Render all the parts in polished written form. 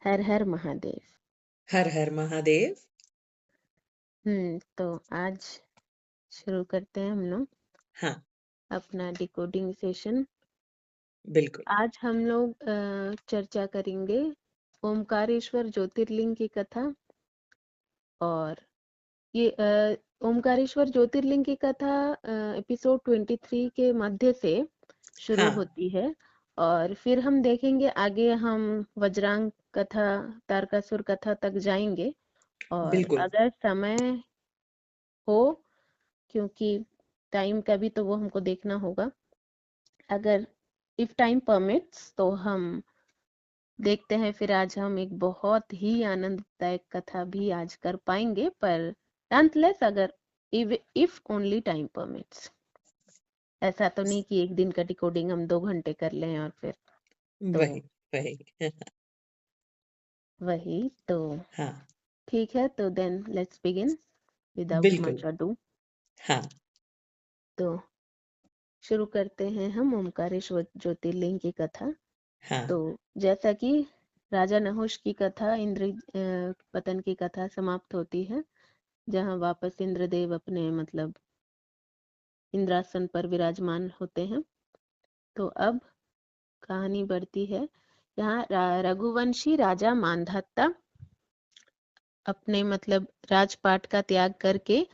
हर हर महादेव। हर हर महादेव। तो आज शुरू करते हैं हम लोग हाँ, अपना डिकोडिंग सेशन। बिल्कुल। आज हम लोग चर्चा करेंगे ओमकारेश्वर ज्योतिर्लिंग की कथा। और ये ओमकारेश्वर ज्योतिर्लिंग की कथा एपिसोड 23 के मध्य से शुरू हाँ, होती है। और फिर हम देखेंगे आगे हम वज्रांग कथा, तारकासुर कथा तक जाएंगे। और बिल्कुल। अगर समय हो, क्योंकि टाइम का भी तो वो हमको देखना होगा, अगर इफ टाइम परमिट्स तो हम देखते हैं। फिर आज हम एक बहुत ही आनंददायक कथा भी आज कर पाएंगे, पर नॉनलेस अगर इफ ओनली टाइम परमिट्स। ऐसा तो नहीं कि एक दिन का डिकोडिंग हम 2 घंटे कर लें और फिर तो वही, वही। वही तो। हाँ, ठीक है, तो देन लेट्स बिगिन विदाउट बिल्कुल। Much ado. हाँ, तो शुरू करते हैं हम ओमकारेश्वर ज्योतिर्लिंग की कथा। हाँ, तो जैसा कि राजा नहुष की कथा, इंद्र पतन की कथा समाप्त होती है, जहाँ वापस इंद्रदेव अपने मतलब इंद्रासन पर विराजमान होते हैं। तो अब कहानी बढ़ती है। यहाँ रघुवंशी राजा मांधाता अपने मतलब राजपाट का त्याग करके,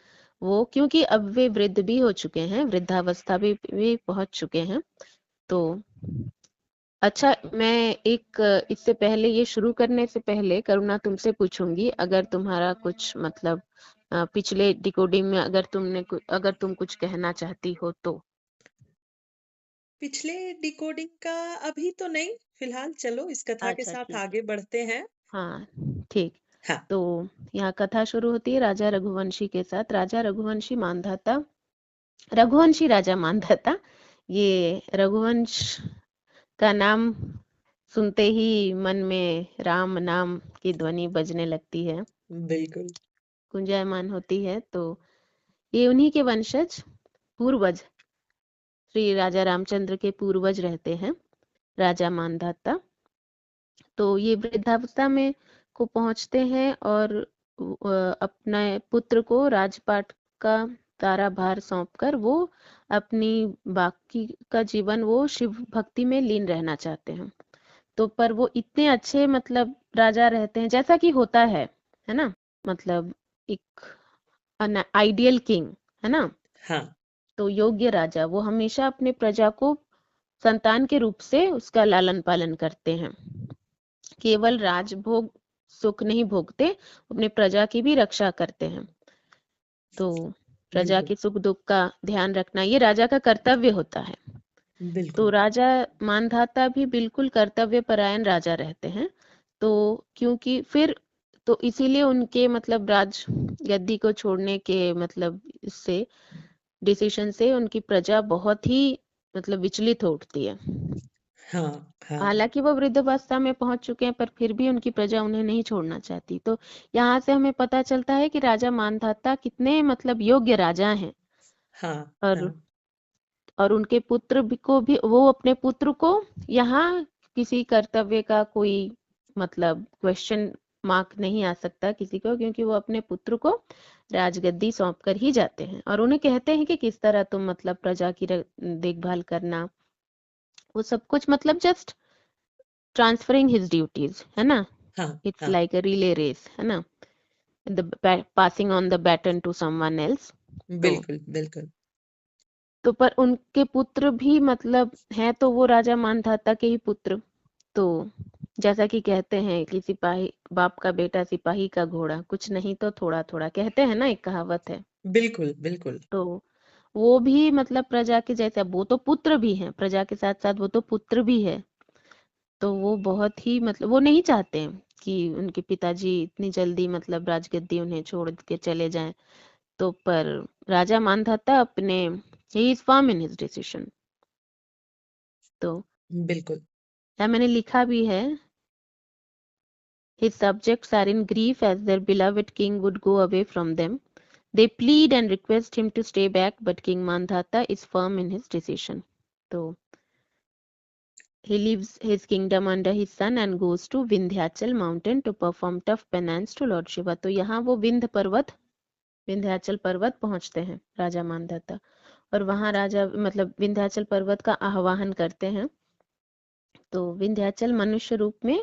वो क्योंकि अब वे वृद्ध भी हो चुके हैं, वृद्धावस्था भी पहुंच चुके हैं। तो अच्छा, मैं एक इससे पहले, ये शुरू करने से पहले करुणा तुमसे पूछूंगी, अगर तुम्हारा कुछ मतलब पिछले डिकोडिंग में अगर तुम कुछ कहना चाहती हो तो। पिछले डिकोडिंग का अभी तो नहीं, फिलहाल चलो इस कथा के अच्छा साथ ठीक है। आगे बढ़ते हैं। हाँ ठीक। हाँ, तो यहाँ कथा शुरू होती है राजा रघुवंशी के साथ। राजा रघुवंशी मानधाता, रघुवंशी राजा मानधाता, ये रघुवंश का नाम सुनते ही मन में राम नाम की ध्वनि बजने लगती है, बिल्कुल। गुंजायमान होती है। तो ये उन्हीं के वंशज, पूर्वज, श्री राजा रामचंद्र के पूर्वज रहते हैं, राजा मानधाता। तो ये वृद्धावस्था में को पहुंचते हैं और अपने पुत्र को राजपाट का सारा भार सौंपकर वो अपनी बाकी का जीवन वो शिव भक्ति में लीन रहना चाहते हैं। तो पर वो इतने अच्छे मतलब राजा रहते हैं, जैसा कि होता है ना, मतलब एक आइडियल किंग, है ना। हाँ, तो योग्य राजा वो हमेशा अपने प्रजा को संतान के रूप से उसका लालन पालन करते हैं। केवल राजभोग सुख नहीं भोगते, अपने प्रजा की भी रक्षा करते हैं। तो प्रजा बिल्कुल, के सुख दुख का ध्यान रखना ये राजा का कर्तव्य होता है। तो बिल्कुल। राजा मानधाता भी बिल्कुल कर्तव्य परायण राजा रहते हैं। तो क्योंकि फिर तो इसीलिए उनके मतलब राज गद्दी को छोड़ने के मतलब इससे डिसीजन से उनकी प्रजा बहुत ही मतलब विचलित हो उठती है। हाँ, हाँ, हालांकि वो वृद्धावस्था में पहुंच चुके हैं, पर फिर भी उनकी प्रजा उन्हें नहीं छोड़ना चाहती। तो यहाँ से हमें पता चलता है कि राजा मानधाता कितने मतलब योग्य राजा हैं। हाँ, और हाँ, उनके पुत्र भी को भी, वो अपने पुत्र को यहाँ किसी कर्तव्य का कोई मतलब क्वेश्चन मार्क नहीं आ सकता किसी को, क्योंकि वो अपने पुत्र को राजगद्दी सौंप कर ही जाते हैं और उन्हें कहते हैं कि किस तरह तुम मतलब प्रजा की देखभाल करना, वो सब कुछ मतलब जस्ट ट्रांसफरिंग हिज ड्यूटीज, है ना। हाँ, इट्स हाँ, लाइक अ रिले रेस, है ना, the passing on the baton to someone else. तो बिल्कुल, बिल्कुल। पर उनके पुत्र भी मतलब हैं, तो वो राजा मानधाता के ही पुत्र। तो जैसा कि कहते हैं कि सिपाही बाप का बेटा सिपाही का घोड़ा, कुछ नहीं तो थोड़ा थोड़ा, कहते हैं ना, एक कहावत है। बिल्कुल, बिल्कुल। तो वो भी मतलब प्रजा के जैसे, वो तो पुत्र भी हैं, प्रजा के साथ साथ वो तो पुत्र भी है। तो वो बहुत ही मतलब वो नहीं चाहते हैं कि उनके पिताजी इतनी जल्दी मतलब राजगद्दी उन्हें छोड़ के चले जाएं। तो पर राजा मानधाता अपने, he is firm in his decision. तो बिल्कुल। या मैंने लिखा भी है, his subjects are in grief as their beloved king would go away from them. They plead and request him to stay back, but King Mandhata is firm in his decision. तो he leaves his kingdom under his son and goes to Vindhyachal mountain to perform tough penance to Lord Shiva. तो यहाँ वो विंध्याचल पर्वत पहुंचते हैं राजा मानधाता, और वहां राजा मतलब विंध्याचल पर्वत का आह्वान करते हैं। तो विंध्याचल मनुष्य रूप में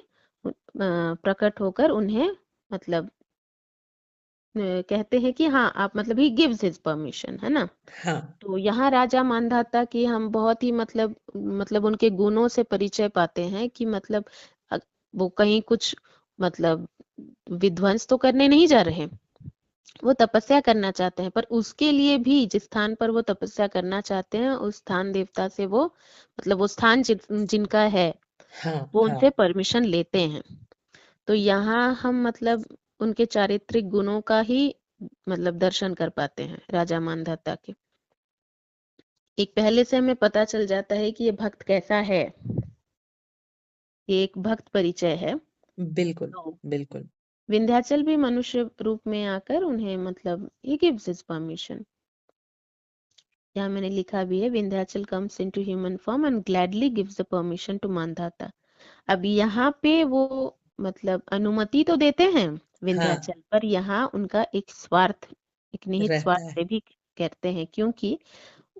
प्रकट होकर उन्हें मतलब कहते हैं कि हाँ आप मतलब ही गिव्स हिज परमिशन, है ना। हाँ तो यहाँ राजा मानधाता की हम बहुत ही मतलब उनके गुणों से परिचय पाते हैं कि मतलब वो कहीं कुछ मतलब विध्वंस तो करने नहीं जा रहे, वो तपस्या करना चाहते हैं, पर उसके लिए भी जिस स्थान पर वो तपस्या करना चाहते हैं उस स्थान देवता से वो मतलब वो स्थान जिनका है हाँ वो हाँ उनसे परमिशन लेते हैं। तो यहाँ हम मतलब उनके चारित्रिक गुणों का ही मतलब दर्शन कर पाते हैं राजा मानधाता के। एक पहले से हमें पता चल जाता है कि ये भक्त कैसा है, ये एक भक्त परिचय है। बिल्कुल तो बिल्कुल। विंध्याचल भी मनुष्य रूप में आकर उन्हें मतलब ही गिव्स हिज परमिशन। यहाँ मैंने लिखा भी है, Vindhyachal comes into human form and gladly gives the permission to Mandhata. अब यहाँ पे वो मतलब अनुमति तो देते हैं हाँ विंध्याचल, पर यहाँ उनका एक स्वार्थ, एक निहित स्वार्थ रहता है। से भी कहते हैं, क्योंकि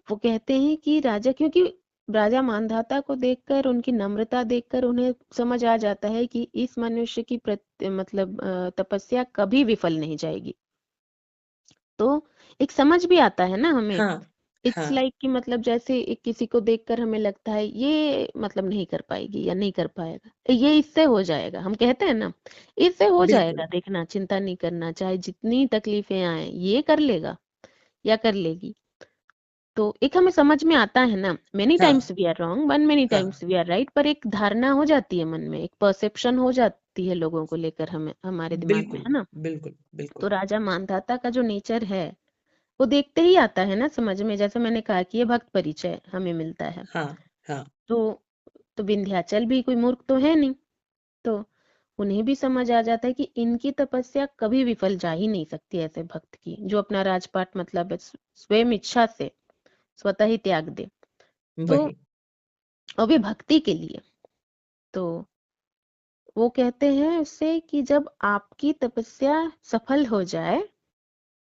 वो कहते हैं कि क्योंकि राजा मानधाता को देखकर उनकी नम्रता देखकर उन्हें समझ आ जाता है कि इस मनुष्य की मतलब तपस्या कभी विफल नहीं जाएगी। तो एक समझ भी आता है ना हमें। हाँ इट्स हाँ लाइक कि मतलब जैसे एक किसी को देखकर हमें लगता है ये मतलब नहीं कर पाएगी या नहीं कर पाएगा, ये इससे हो जाएगा, हम कहते हैं ना इससे हो बिल्कुल। जाएगा, देखना चिंता नहीं करना, चाहे जितनी तकलीफें आए ये कर लेगा या कर लेगी। तो एक हमें समझ में आता है ना, मेनी हाँ times we are wrong one many हाँ टाइम्स वी आर राइट, पर एक धारणा हो जाती है मन में, एक परसेप्शन हो जाती है लोगों को लेकर हमें हमारे दिमाग में, बिल्कुल है ना। बिल्कुल तो बिल्कुल। राजा मानधाता का जो नेचर है वो देखते ही आता है ना समझ में, जैसे मैंने कहा कि ये भक्त परिचय हमें मिलता है। हाँ हाँ तो विंध्याचल भी कोई मूर्ख तो है नहीं, तो उन्हें भी समझ आ जाता है कि इनकी तपस्या कभी विफल जा ही नहीं सकती ऐसे भक्त की, जो अपना राजपाट मतलब स्वयं इच्छा से स्वतः ही त्याग दे। तो वही। अभी भक्ति के लिए तो वो कहते हैं उससे कि जब आपकी तपस्या सफल हो जाए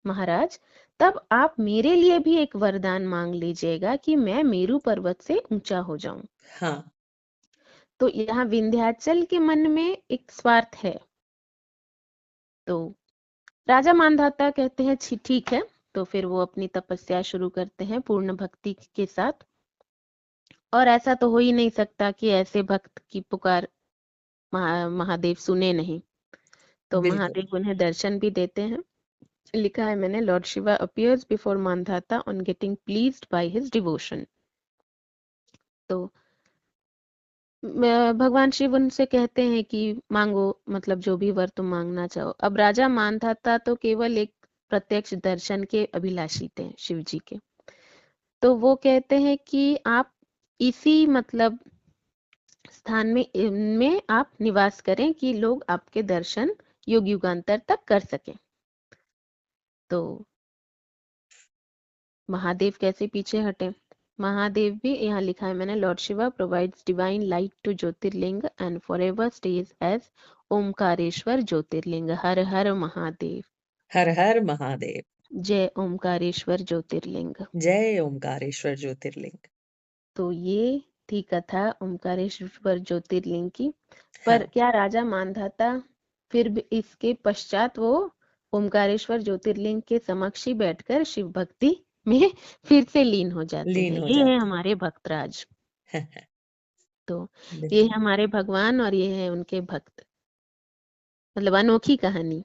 महाराज, तब आप मेरे लिए भी एक वरदान मांग लीजिएगा कि मैं मेरू पर्वत से ऊंचा हो जाऊं। हाँ तो यहाँ विंध्याचल के मन में एक स्वार्थ है। तो राजा मानधाता कहते हैं ठीक है। तो फिर वो अपनी तपस्या शुरू करते हैं पूर्ण भक्ति के साथ, और ऐसा तो हो ही नहीं सकता कि ऐसे भक्त की पुकार महादेव सुने नहीं। तो बिल्कुल। महादेव उन्हें दर्शन भी देते हैं। लिखा है मैंने, Lord Shiva appears before Mandhata on getting pleased by his devotion. तो भगवान शिव उनसे कहते हैं कि मांगो मतलब जो भी वर तुम मांगना चाहो। अब राजा मानधाता तो केवल एक प्रत्यक्ष दर्शन के अभिलाषी थे शिव जी के। तो वो कहते हैं कि आप इसी मतलब स्थान में इनमें आप निवास करें कि लोग आपके दर्शन युग युगांतर तक कर सकें। तो महादेव कैसे पीछे हटे। महादेव भी यहाँ लिखा है मैंने, Lord Shiva provides divine light to jyotirlinga and forever stage as Omkareshwar jyotirlinga. हर हर महादेव। हर हर महादेव। जय ओमकारेश्वर ज्योतिर्लिंग। जय ओमकारेश्वर ज्योतिर्लिंग। तो ये थी कथा ओमकारेश्वर ज्योतिर्लिंग की। पर हाँ क्या राजा मानधाता फिर भी इसके पश्चात वो ओमकारेश्वर ज्योतिर्लिंग के समक्ष ही बैठकर शिव भक्ति में फिर से लीन हो जाते लीन हैं। हो ये है जाते हमारे भक्तराज। हैं। तो ये है बिल्कुल हमारे भगवान और ये है उनके भक्त, मतलब अनोखी कहानी।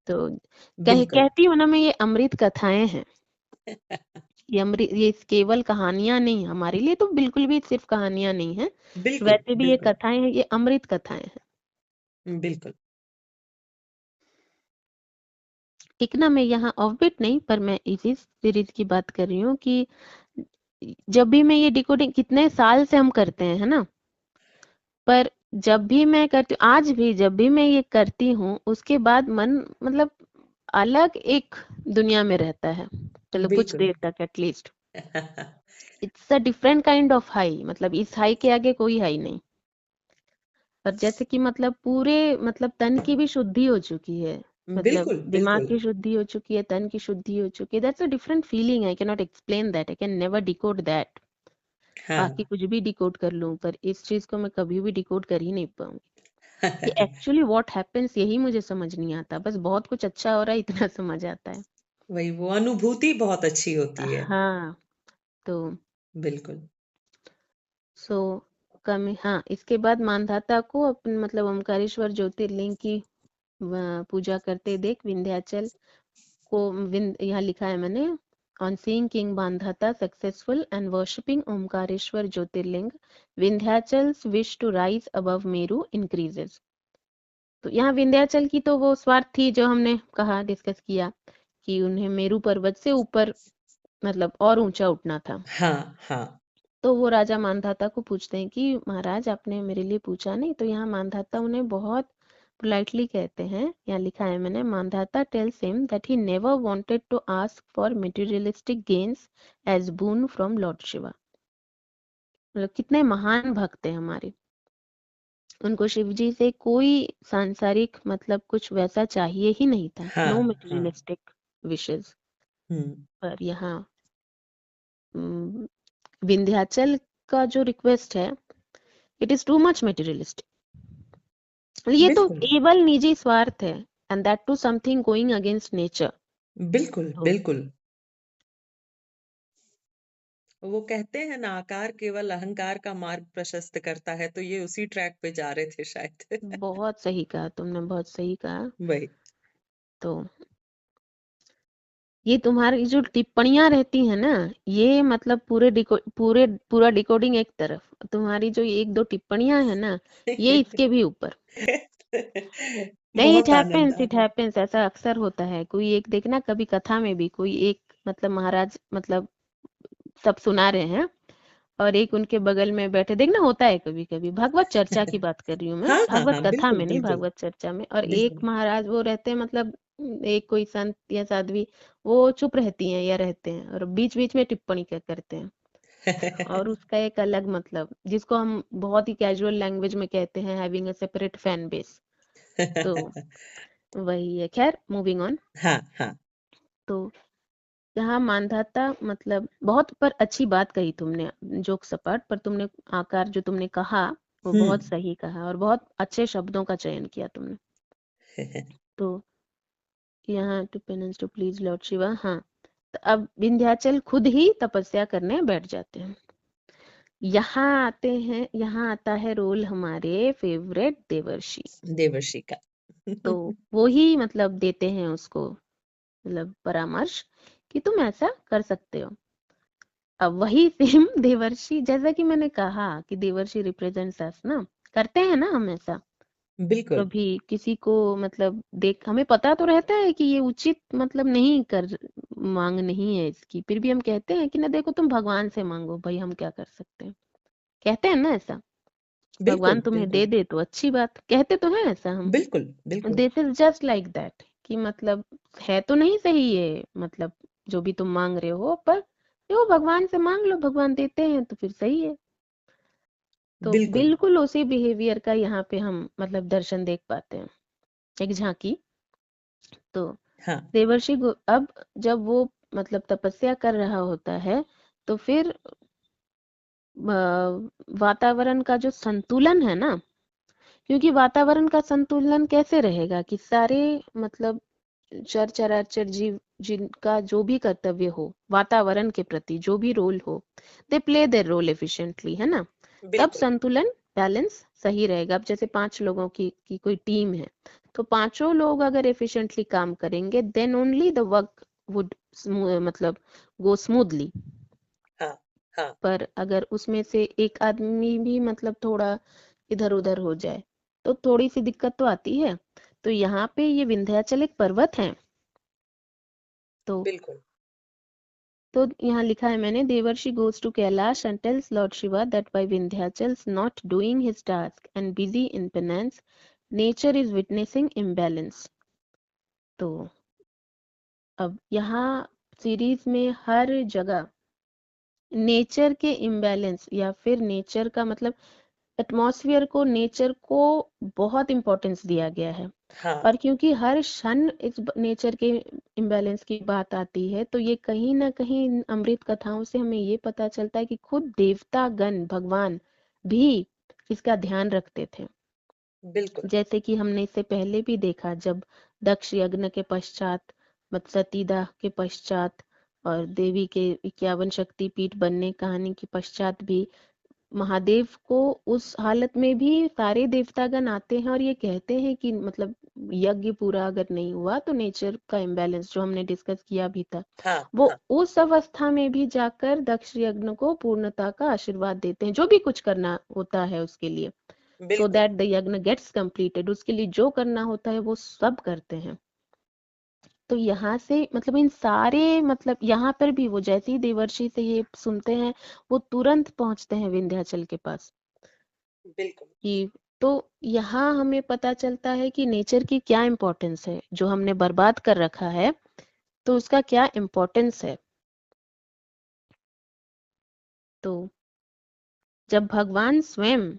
तो बिल्कुल। कहती हूँ ना मैं, ये अमृत कथाएं हैं। ये अमृत, ये केवल कहानियां नहीं, हमारे लिए तो बिल्कुल भी सिर्फ कहानियां नहीं है, बिल्कुल वैसे भी ये बिल्कुल कथाएं हैं, ये अमृत कथाएं हैं। बिल्कुल। एक ना मैं यहाँ ऑफबिट नहीं, पर मैं इसी सीरीज की बात कर रही हूँ कि जब भी मैं ये डिकोडिंग कितने साल से हम करते हैं, है ना, पर जब भी मैं करती हूँ, आज भी जब भी मैं ये करती हूँ, उसके बाद मन मतलब अलग एक दुनिया में रहता है, मतलब कुछ बिल्कुल देर तक at least. It's a different kind of high, मतलब इस हाई के आगे कोई हाई नहीं। और जैसे कि मतलब पूरे मतलब तन की भी शुद्धि हो चुकी है, मतलब बिल्कुल, दिमाग बिल्कुल। की शुद्धि हो चुकी है, तन की शुद्धि हो चुकी है। That's a different feeling, I can not explain that, I can never decode that. बाकी हाँ। कुछ भी डिकोड कर लूं, पर इस चीज को मैं कभी भी डिकोड कर ही नहीं पाऊंगी कि एक्चुअली व्हाट हैपेंस, यही मुझे समझ नहीं आता। बस बहुत कुछ अच्छा हो रहा है इतना समझ आता है। वही, वो अनुभूति बहुत अच्छी होती है। हाँ। तो बिल्कुल। सो कम, हाँ, इसके बाद मानधाता को अपन मतलब ओमकारेश्वर ज्योतिर्लिंग की पूजा करते देख विंध्याचल को यहाँ लिखा है मैंने, on seeing king Mandhata successful and worshipping Omkareshwar jyotirlinga, Vindhyachal's wish to rise above Meru increases. तो यहाँ विंध्याचल की तो वो स्वार्थ थी जो हमने कहा, डिस्कस किया कि उन्हें मेरू पर्वत से ऊपर मतलब और ऊंचा उठना था। हाँ, हाँ। तो वो राजा मानधाता को पूछते हैं कि महाराज आपने मेरे लिए पूछा नहीं। तो यहाँ मानधाता उन्हें बहुत पोलाइटली कहते हैं, यहाँ लिखा है मैंने, Mandhata tells him that he never wanted to ask for materialistic gains as boon from Lord Shiva. मतलब कितने महान भक्त हैं हमारे, उनको शिव जी से कोई सांसारिक मतलब कुछ वैसा चाहिए ही नहीं था, नो हाँ, हाँ। Materialistic wishes. हुँ। पर यहाँ हम्म, विंध्याचल का जो रिक्वेस्ट है, it is too much materialistic. ये तो बिल्कुल, केवल निजी स्वार्थ है, and that too something going against nature. बिल्कुल, तो बिल्कुल। वो कहते हैं ना, आकार केवल अहंकार का मार्ग प्रशस्त करता है, तो ये उसी ट्रैक पे जा रहे थे शायद। बहुत सही कहा तुमने, बहुत सही कहा। वही। तो ये तुम्हारी जो टिप्पणियां रहती है ना, ये मतलब पूरा डिकोडिंग एक तरफ, तुम्हारी जो एक दो टिप्पणियां है ना, ये इसके भी ऊपर। नहीं, बहुत आनंद आ इट रहा है। हैपेंस, ऐसा अक्सर होता है। कोई एक देखना, कभी कथा में भी कोई एक मतलब महाराज मतलब सब सुना रहे हैं, और एक उनके बगल में बैठे, देखना होता है कभी कभी, भागवत चर्चा की बात कर रही हूँ मैं, हाँ, हाँ, भागवत हाँ, कथा बिल्कुल, में नहीं, बिल्कुल, भागवत चर्चा में। और एक बिल्कुल। महाराज वो रहते हैं मतलब एक कोई संत या साध्वी, वो चुप रहती हैं या रहते हैं और बीच बीच में टिप्पणी क्या करते हैं, और उसका एक अलग मतलब, जिसको हम बहुत ही कैजुअल लैंग्वेज में कहते हैं having a separate fan base. तो वही है, खैर मूविंग ऑन। हाँ, हाँ। तो यहाँ मानधाता मतलब बहुत, पर अच्छी बात कही तुमने, जोक सपाट, पर तुमने आकार जो तुमने कहा वो हुँ। बहुत सही कहा, और बहुत अच्छे शब्दों का चयन किया तुमने। तो यहाँ to penance to please Lord Shiva, हाँ। तो अब विंध्याचल खुद ही तपस्या करने बैठ जाते हैं। यहाँ आते हैं, यहाँ आता है रोल हमारे फेवरेट देवर्षि। देवर्षि का। तो वो ही मतलब देते हैं उसको मतलब परामर्श कि तुम ऐसा कर सकते हो। अब वही सेम देवर्षि, जैसा कि मैंने कहा कि देवर्षि रिप्रेजेंट्स अस ना, करते हैं ना हम ऐसा। बिल्कुल, कभी किसी को मतलब देख, हमें पता तो रहता है कि ये उचित मतलब नहीं कर, मांग नहीं है इसकी, फिर भी हम कहते हैं कि ना देखो तुम भगवान से मांगो, भाई हम क्या कर सकते हैं, कहते हैं ना ऐसा। भगवान बिल्कुल, तुम्हें दे बिल्कुल, दे तो अच्छी बात, कहते तो हैं ऐसा हम। बिल्कुल, बिल्कुल। This is just like that, कि मतलब है तो नहीं सही ये मतलब जो भी तुम मांग रहे हो, पर देखो भगवान से मांग लो, भगवान देते हैं तो फिर सही है। तो बिल्कुल। बिल्कुल उसी बिहेवियर का यहाँ पे हम मतलब दर्शन देख पाते हैं, एक झांकी। तो हाँ, अब जब वो मतलब तपस्या कर रहा होता है, तो फिर वातावरण का जो संतुलन है ना, क्योंकि वातावरण का संतुलन कैसे रहेगा कि सारे मतलब चर चराचर जीव जिनका जो भी कर्तव्य हो वातावरण के प्रति, जो भी रोल हो, they play their role efficiently, है ना। तब बिल्कुल, संतुलन बैलेंस सही रहेगा। अब जैसे 5 लोगों की कोई टीम है, तो पांचों लोग अगर एफिशिएंटली काम करेंगे, then only the work would मतलब गो स्मूथली। हाँ, हाँ, पर अगर उसमें से एक आदमी भी मतलब थोड़ा इधर उधर हो जाए, तो थोड़ी सी दिक्कत तो आती है। तो यहाँ पे ये विंध्याचल एक पर्वत है। तो बिल्कुल। यहाँ लिखा है मैंने, देवर्षि goes to Kailash and tells Lord Shiva that by Vindhyachal's not doing his task and busy in penance, nature is witnessing imbalance। तो अब यहाँ सीरीज में हर जगह नेचर के इम्बैलेंस या फिर नेचर का मतलब एटमॉस्फेयर को, नेचर को बहुत इम्पोर्टेंस दिया गया है। हाँ और क्योंकि हर क्षण इस नेचर के इम्बैलेंस की बात आती है, तो ये कहीं ना कहीं इन अमृत कथाओं से हमें ये पता चलता है कि खुद देवता गण, भगवान भी इसका ध्यान रखते थे। बिल्कुल। जैसे कि हमने इससे पहले भी देखा, जब दक्ष यज्ञ के पश्चात, सतीदाह के पश्चात और देवी के 51 शक्ति पीठ बनने कहानी के पश्चात भी महादेव को उस हालत में भी सारे देवतागण आते हैं और ये कहते हैं कि मतलब यज्ञ पूरा अगर नहीं हुआ तो नेचर का इम्बैलेंस जो हमने डिस्कस किया भी था, हाँ वो हाँ उस अवस्था में भी जाकर दक्ष यज्ञ को पूर्णता का आशीर्वाद देते हैं, जो भी कुछ करना होता है उसके लिए, सो बिल्कुल। दैट द यज्ञ गेट्स कंप्लीटेड, उसके लिए जो करना होता है वो सब करते हैं। तो यहाँ से मतलब इन सारे मतलब यहाँ पर भी वो जैसे ही देवर्षि से ये सुनते हैं, वो तुरंत पहुंचते हैं विंध्याचल के पास बिल्कुल। कि, तो यहाँ हमें पता चलता है कि नेचर की क्या इम्पोर्टेंस है, जो हमने बर्बाद कर रखा है तो उसका क्या इम्पोर्टेंस है। तो जब भगवान स्वयं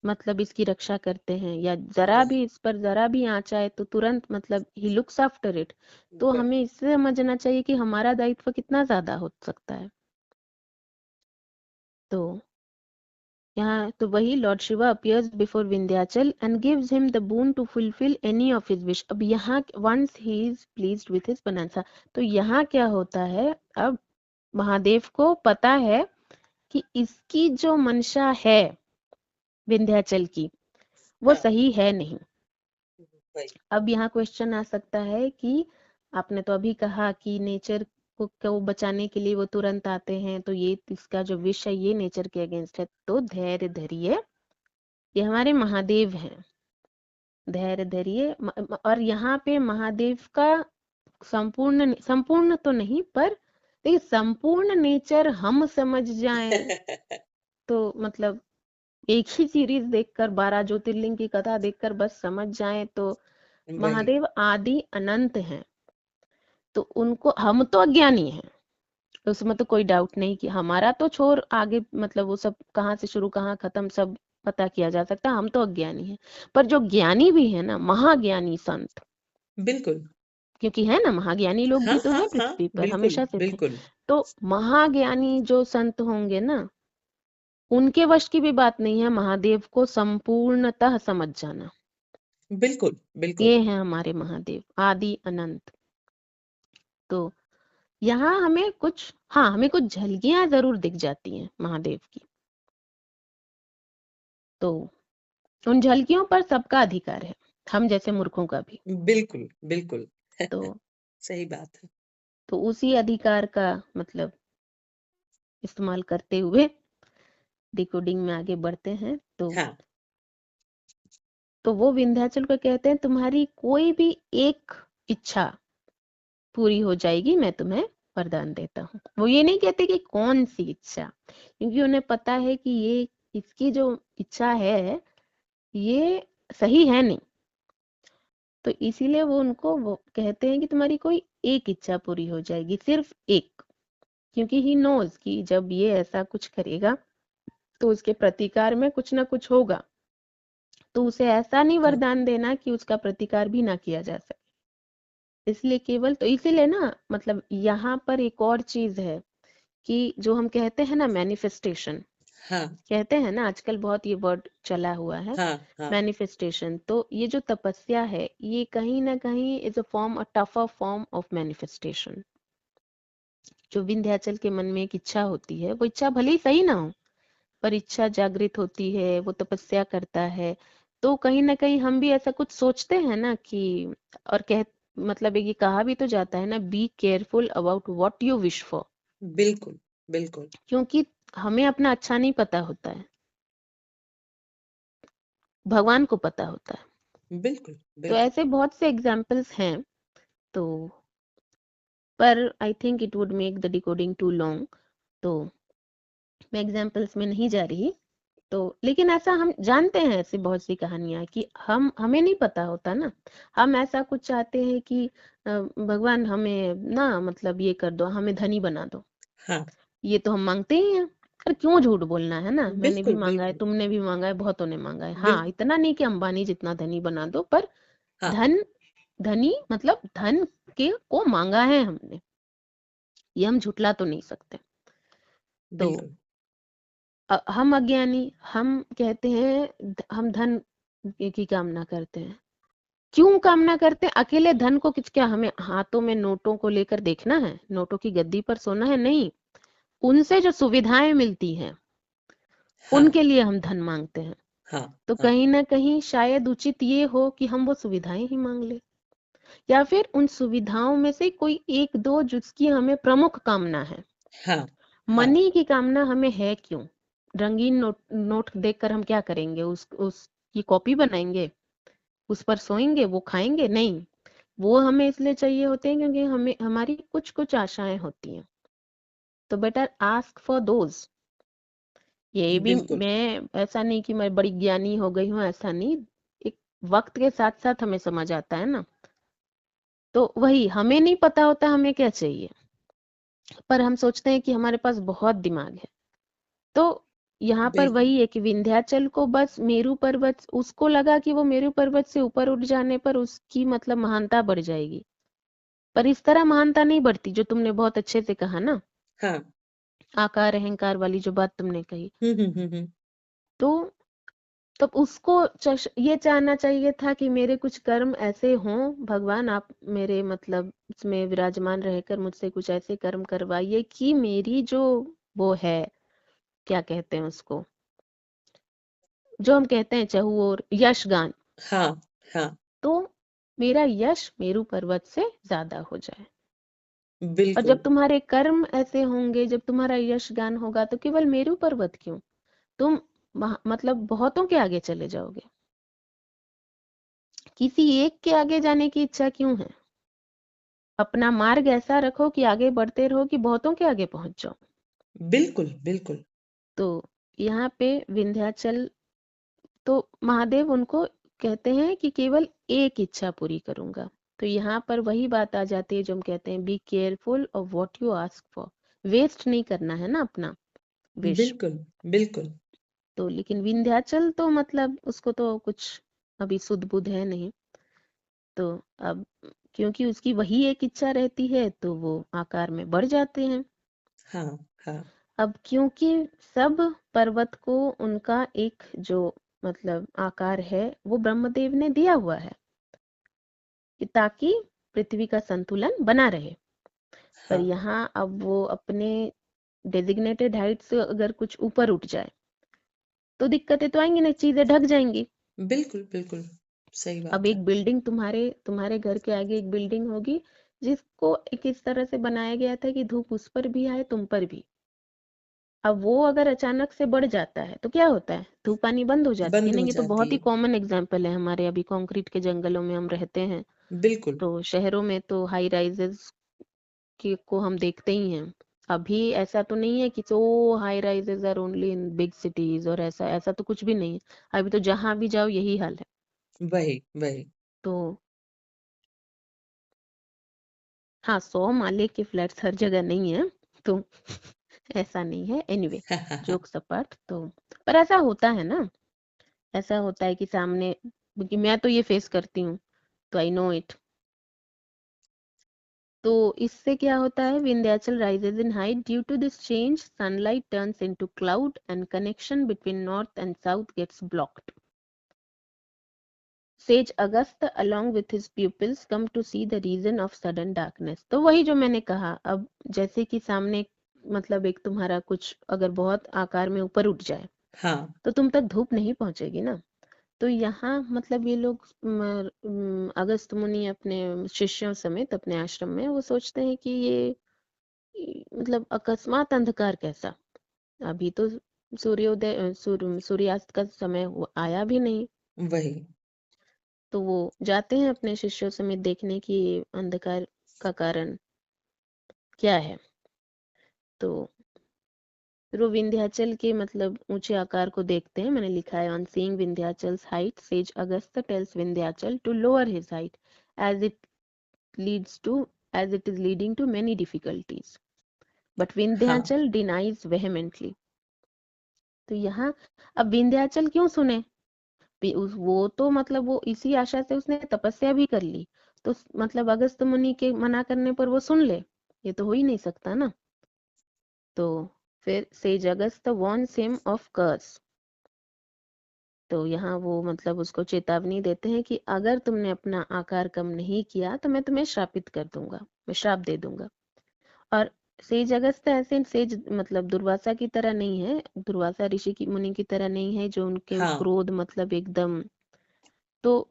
मतलब इसकी रक्षा करते हैं या जरा हाँ भी इस पर जरा भी आँच आए तो तुरंत मतलब ही लुक्स आफ्टर इट, तो बिल्कुल। हमें इससे समझना चाहिए कि हमारा दायित्व कितना ज्यादा हो सकता है। तो यहाँ तो वही Lord Shiva appears before Vindhyachal and gives him the boon to fulfil any of his wish. अब यहाँ once he is pleased with his penance, तो यहाँ क्या होता है, अब महादेव को पता है कि इसकी जो मंशा है विंध्याचल की, वो हाँ सही है नहीं। वही। अब यहाँ क्वेश्चन आ सकता है कि आपने तो अभी कहा कि नेचर को बचाने के लिए वो तुरंत आते हैं, तो ये इसका जो विष है ये नेचर के अगेंस्ट है, तो धैर्य धरिए, ये हमारे महादेव हैं, धैर्य धरिए। और यहाँ पे महादेव का संपूर्ण संपूर्ण तो नहीं, पर देखिए संपूर्ण नेचर हम समझ जाएं तो मतलब एक ही सीरीज देखकर, 12 ज्योतिर्लिंग की कथा देखकर बस समझ जाएं तो वही। महादेव आदि अनंत हैं। तो उनको, हम तो अज्ञानी हैं, उसमें तो कोई डाउट नहीं कि हमारा तो छोर आगे मतलब वो सब कहाँ से शुरू कहाँ खत्म सब पता किया जा सकता है, हम तो अज्ञानी हैं। पर जो ज्ञानी भी है ना, महाज्ञानी संत, बिल्कुल। क्योंकि है ना महाज्ञानी लोग हाँ भी तो हाँ है हाँ पृथ्वी पर, बिल्कुल हमेशा से थे। बिल्कुल। तो महाज्ञानी जो संत होंगे ना, उनके वश की भी बात नहीं है महादेव को संपूर्णतः समझ जाना। बिल्कुल बिल्कुल। ये है हमारे महादेव आदि अनंत। तो यहाँ हमें कुछ, हाँ हमें कुछ झलकियां जरूर दिख जाती हैं महादेव की, तो उन झलकियों पर सबका अधिकार है, हम जैसे मूर्खों का भी। बिल्कुल बिल्कुल। तो सही बात है। उसी अधिकार का मतलब इस्तेमाल करते हुए डिकोडिंग में आगे बढ़ते हैं। हाँ तो वो विंध्याचल को कहते हैं तुम्हारी कोई भी एक इच्छा पूरी हो जाएगी, मैं तुम्हें वरदान देता हूँ। वो ये नहीं कहते कि कौन सी इच्छा, क्योंकि उन्हें पता है कि ये इसकी जो इच्छा है ये सही है नहीं, तो इसीलिए वो उनको वो कहते हैं कि तुम्हारी कोई एक इच्छा पूरी हो जाएगी, सिर्फ एक। क्योंकि ही नोज कि जब ये ऐसा कुछ करेगा तो उसके प्रतिकार में कुछ ना कुछ होगा, तो उसे ऐसा नहीं हाँ वरदान देना कि उसका प्रतिकार भी ना किया जा सके। इसलिए केवल, तो इसीलिए ना मतलब यहाँ पर एक और चीज है कि जो हम कहते हैं ना मैनिफेस्टेशन, हाँ कहते हैं ना आजकल बहुत ये वर्ड चला हुआ है हाँ हाँ मैनिफेस्टेशन, तो ये जो तपस्या है ये कहीं ना कहीं is a form, a tougher form of manifestation. जो विंध्याचल के मन में एक इच्छा होती है, वो इच्छा भले ही सही ना हो, पर इच्छा जागृत होती है, वो तपस्या करता है, तो कहीं ना कहीं हम भी ऐसा कुछ सोचते हैं ना कि, और कह मतलब ये कहा भी तो जाता है ना, be careful about what you wish for, बिल्कुल बिल्कुल। क्योंकि हमें अपना अच्छा नहीं पता होता है, भगवान को पता होता है। बिल्कुल तो बिल्कुल। ऐसे बहुत से एग्जाम्पल्स हैं। तो पर I think it would make the decoding too long, तो मैं एग्जाम्पल्स में नहीं जा रही। तो लेकिन ऐसा हम जानते हैं ऐसी बहुत सी कहानियां कि हमें नहीं पता होता ना, हम ऐसा कुछ चाहते हैं कि भगवान हमें ना मतलब ये कर दो, हमें धनी बना दो, हाँ ये तो हम मांगते ही हैं। पर क्यों झूठ बोलना, है ना? मैंने भी बिल्कुल, मांगा है, बिल्कुल, तुमने भी मांगा है, बहुतों ने मांगा है। हाँ, बिल्कुल। इतना नहीं कि अंबानी जितना धनी बना दो, पर हाँ, धन, धनी मतलब धन के को मांगा है हमने, ये हम झुटला तो नहीं सकते। तो बिल्कुल। हम अज्ञानी, हम कहते हैं हम धन की कामना करते हैं। क्यों कामना करते हैं? अकेले धन को किस, क्या हमें हाथों में नोटों को लेकर देखना है, नोटों की गद्दी पर सोना है? नहीं, उनसे जो सुविधाएं मिलती हैं हाँ, उनके लिए हम धन मांगते हैं। हाँ, तो हाँ, कहीं ना कहीं शायद उचित ये हो कि हम वो सुविधाएं ही मांग ले, या फिर उन सुविधाओं में से कोई एक दो जिसकी हमें प्रमुख कामना है। हाँ, हाँ, मनी की कामना हमें है क्यों? रंगीन नोट नोट देखकर हम क्या करेंगे? उसकी कॉपी बनाएंगे, उस पर सोएंगे, वो खाएंगे? नहीं, वो हमें इसलिए चाहिए होते हैं क्योंकि हमें हमारी कुछ कुछ आशाएं होती हैं। तो बेटर आस्क फॉर दोज। ये भी, बिल्कुल। मैं ऐसा नहीं कि मैं बड़ी ज्ञानी हो गई हूँ, ऐसा नहीं। एक वक्त के साथ साथ हमें समझ आता है ना। तो वही, हमें नहीं पता होता हमें क्या चाहिए, पर हम सोचते हैं कि हमारे पास बहुत दिमाग है। तो यहाँ पर बिल्कुल, वही है कि विंध्याचल को बस मेरू पर्वत, उसको लगा कि वो मेरू पर्वत से ऊपर उठ जाने पर उसकी मतलब महानता बढ़ जाएगी। पर इस तरह महानता नहीं बढ़ती, जो तुमने बहुत अच्छे से कहा ना, हाँ। आकार अहंकार वाली जो बात तुमने कही। हुँ, हुँ, हुँ, हुँ। तो तब उसको ये चाहना चाहिए था कि मेरे कुछ कर्म ऐसे हों, भगवान आप मेरे मतलब इसमें विराजमान रहकर मुझसे कुछ ऐसे कर्म करवाइए कि मेरी जो वो है, क्या कहते हैं उसको, जो हम कहते हैं चहुओर यशगान, हाँ, हाँ, तो मेरा यश मेरू पर्वत से ज्यादा हो जाए। और बिल्कुल, जब तुम्हारे कर्म ऐसे होंगे, जब तुम्हारा यश गान होगा, तो केवल मेरू पर्वत क्यों, तुम मतलब बहुतों के आगे चले जाओगे। किसी एक के आगे जाने की इच्छा क्यों है? अपना मार्ग ऐसा रखो कि आगे बढ़ते रहो, कि बहुतों के आगे पहुंच जाओ। बिल्कुल, बिल्कुल। तो यहाँ पे विंध्याचल, तो महादेव उनको कहते हैं कि केवल एक इच्छा पूरी करूंगा। तो यहाँ पर वही बात आ जाती है जो हम कहते हैं, be careful of what you ask for. Waste नहीं करना है ना अपना विश। बिल्कुल, बिल्कुल। तो लेकिन विंध्याचल तो मतलब उसको तो कुछ अभी सुध बुध है नहीं। तो अब क्योंकि उसकी वही एक इच्छा रहती है, तो वो आकार में बढ़ जाते हैं। हाँ, हाँ, अब क्योंकि सब पर्वत को उनका एक जो मतलब आकार है वो ब्रह्मदेव ने दिया हुआ है, कि ताकि पृथ्वी का संतुलन बना रहे। पर हाँ। यहाँ अब वो अपने डेजिग्नेटेड हाइट से अगर कुछ ऊपर उठ जाए तो दिक्कतें तो आएंगी ना, चीजें ढक जाएंगी। बिल्कुल, बिल्कुल। सही अब बात है। एक बिल्डिंग, तुम्हारे तुम्हारे घर के आगे एक बिल्डिंग होगी जिसको एक इस तरह से बनाया गया था कि धूप उस पर भी आए, तुम पर भी। अब वो अगर अचानक से बढ़ जाता है तो क्या होता है? धूप आनी बंद हो जाती है बंद ना। हो ये तो जाती बहुत ही है। कॉमन एग्जांपल है, हमारे अभी कंक्रीट के जंगलों में हम रहते हैं। बिल्कुल, तो शहरों में तो हाई राइजेस की को हम देखते ही हैं। अभी ऐसा तो नहीं है कि so high rises are only in big cities, और ऐसा ऐसा तो कुछ भी नहीं है। अभी तो जहां भी जाओ यही हाल है। वही, वही। तो हाँ, 100 माले के फ्लैट्स हर जगह नहीं है, तो ऐसा नहीं है। एनीवे, जोक्स अपार्ट, तो पर ऐसा होता है ना, ऐसा होता है कि सामने, क्योंकि मैं तो ये फेस करती हूँ, तो आई नो इट। तो इससे क्या होता है, Vindhyachal rises in height, due to this change sunlight turns into cloud and connection between north and south gets blocked. Sage Agastya along with his pupils come to see the reason of sudden darkness। तो वही जो मैंने कहा, अब जैसे कि सामने मतलब एक तुम्हारा कुछ अगर बहुत आकार में ऊपर उठ जाए हाँ, तो तुम तक धूप नहीं पहुंचेगी ना। तो यहाँ मतलब ये लोग अगस्त मुनि अपने शिष्यों समेत अपने आश्रम में वो सोचते हैं कि ये मतलब अकस्मात अंधकार कैसा, अभी तो सूर्यास्त का समय आया भी नहीं। वही। तो वो जाते हैं अपने शिष्यों समेत देखने की अंधकार का कारण क्या है। तो फिर वो विंध्याचल के मतलब ऊंचे आकार को देखते हैं। मैंने लिखा है, on seeing Vindhyachal's height sage Agastya tells Vindhyachal to lower his height as it leads to as it is leading to many difficulties. But हाँ विंध्याचल डिनाइज वेहेमेंटली। तो यहाँ अब विंध्याचल क्यों सुने? वो तो मतलब वो इसी आशा से उसने तपस्या भी कर ली, तो मतलब अगस्त मुनि के मना करने पर वो सुन ले, ये तो हो ही नहीं सकता ना। तो फिर sage Agastya warns him of curse. तो यहाँ वो मतलब उसको चेतावनी देते हैं कि अगर तुमने अपना आकार कम नहीं किया तो मैं तुम्हें श्रापित कर दूंगा, मैं श्राप दे दूंगा। और सेज अगस्त ऐसे सेज मतलब दुर्वासा की तरह नहीं है, दुर्वासा ऋषि की मुनि की तरह नहीं है जो उनके हाँ क्रोध मतलब एकदम। तो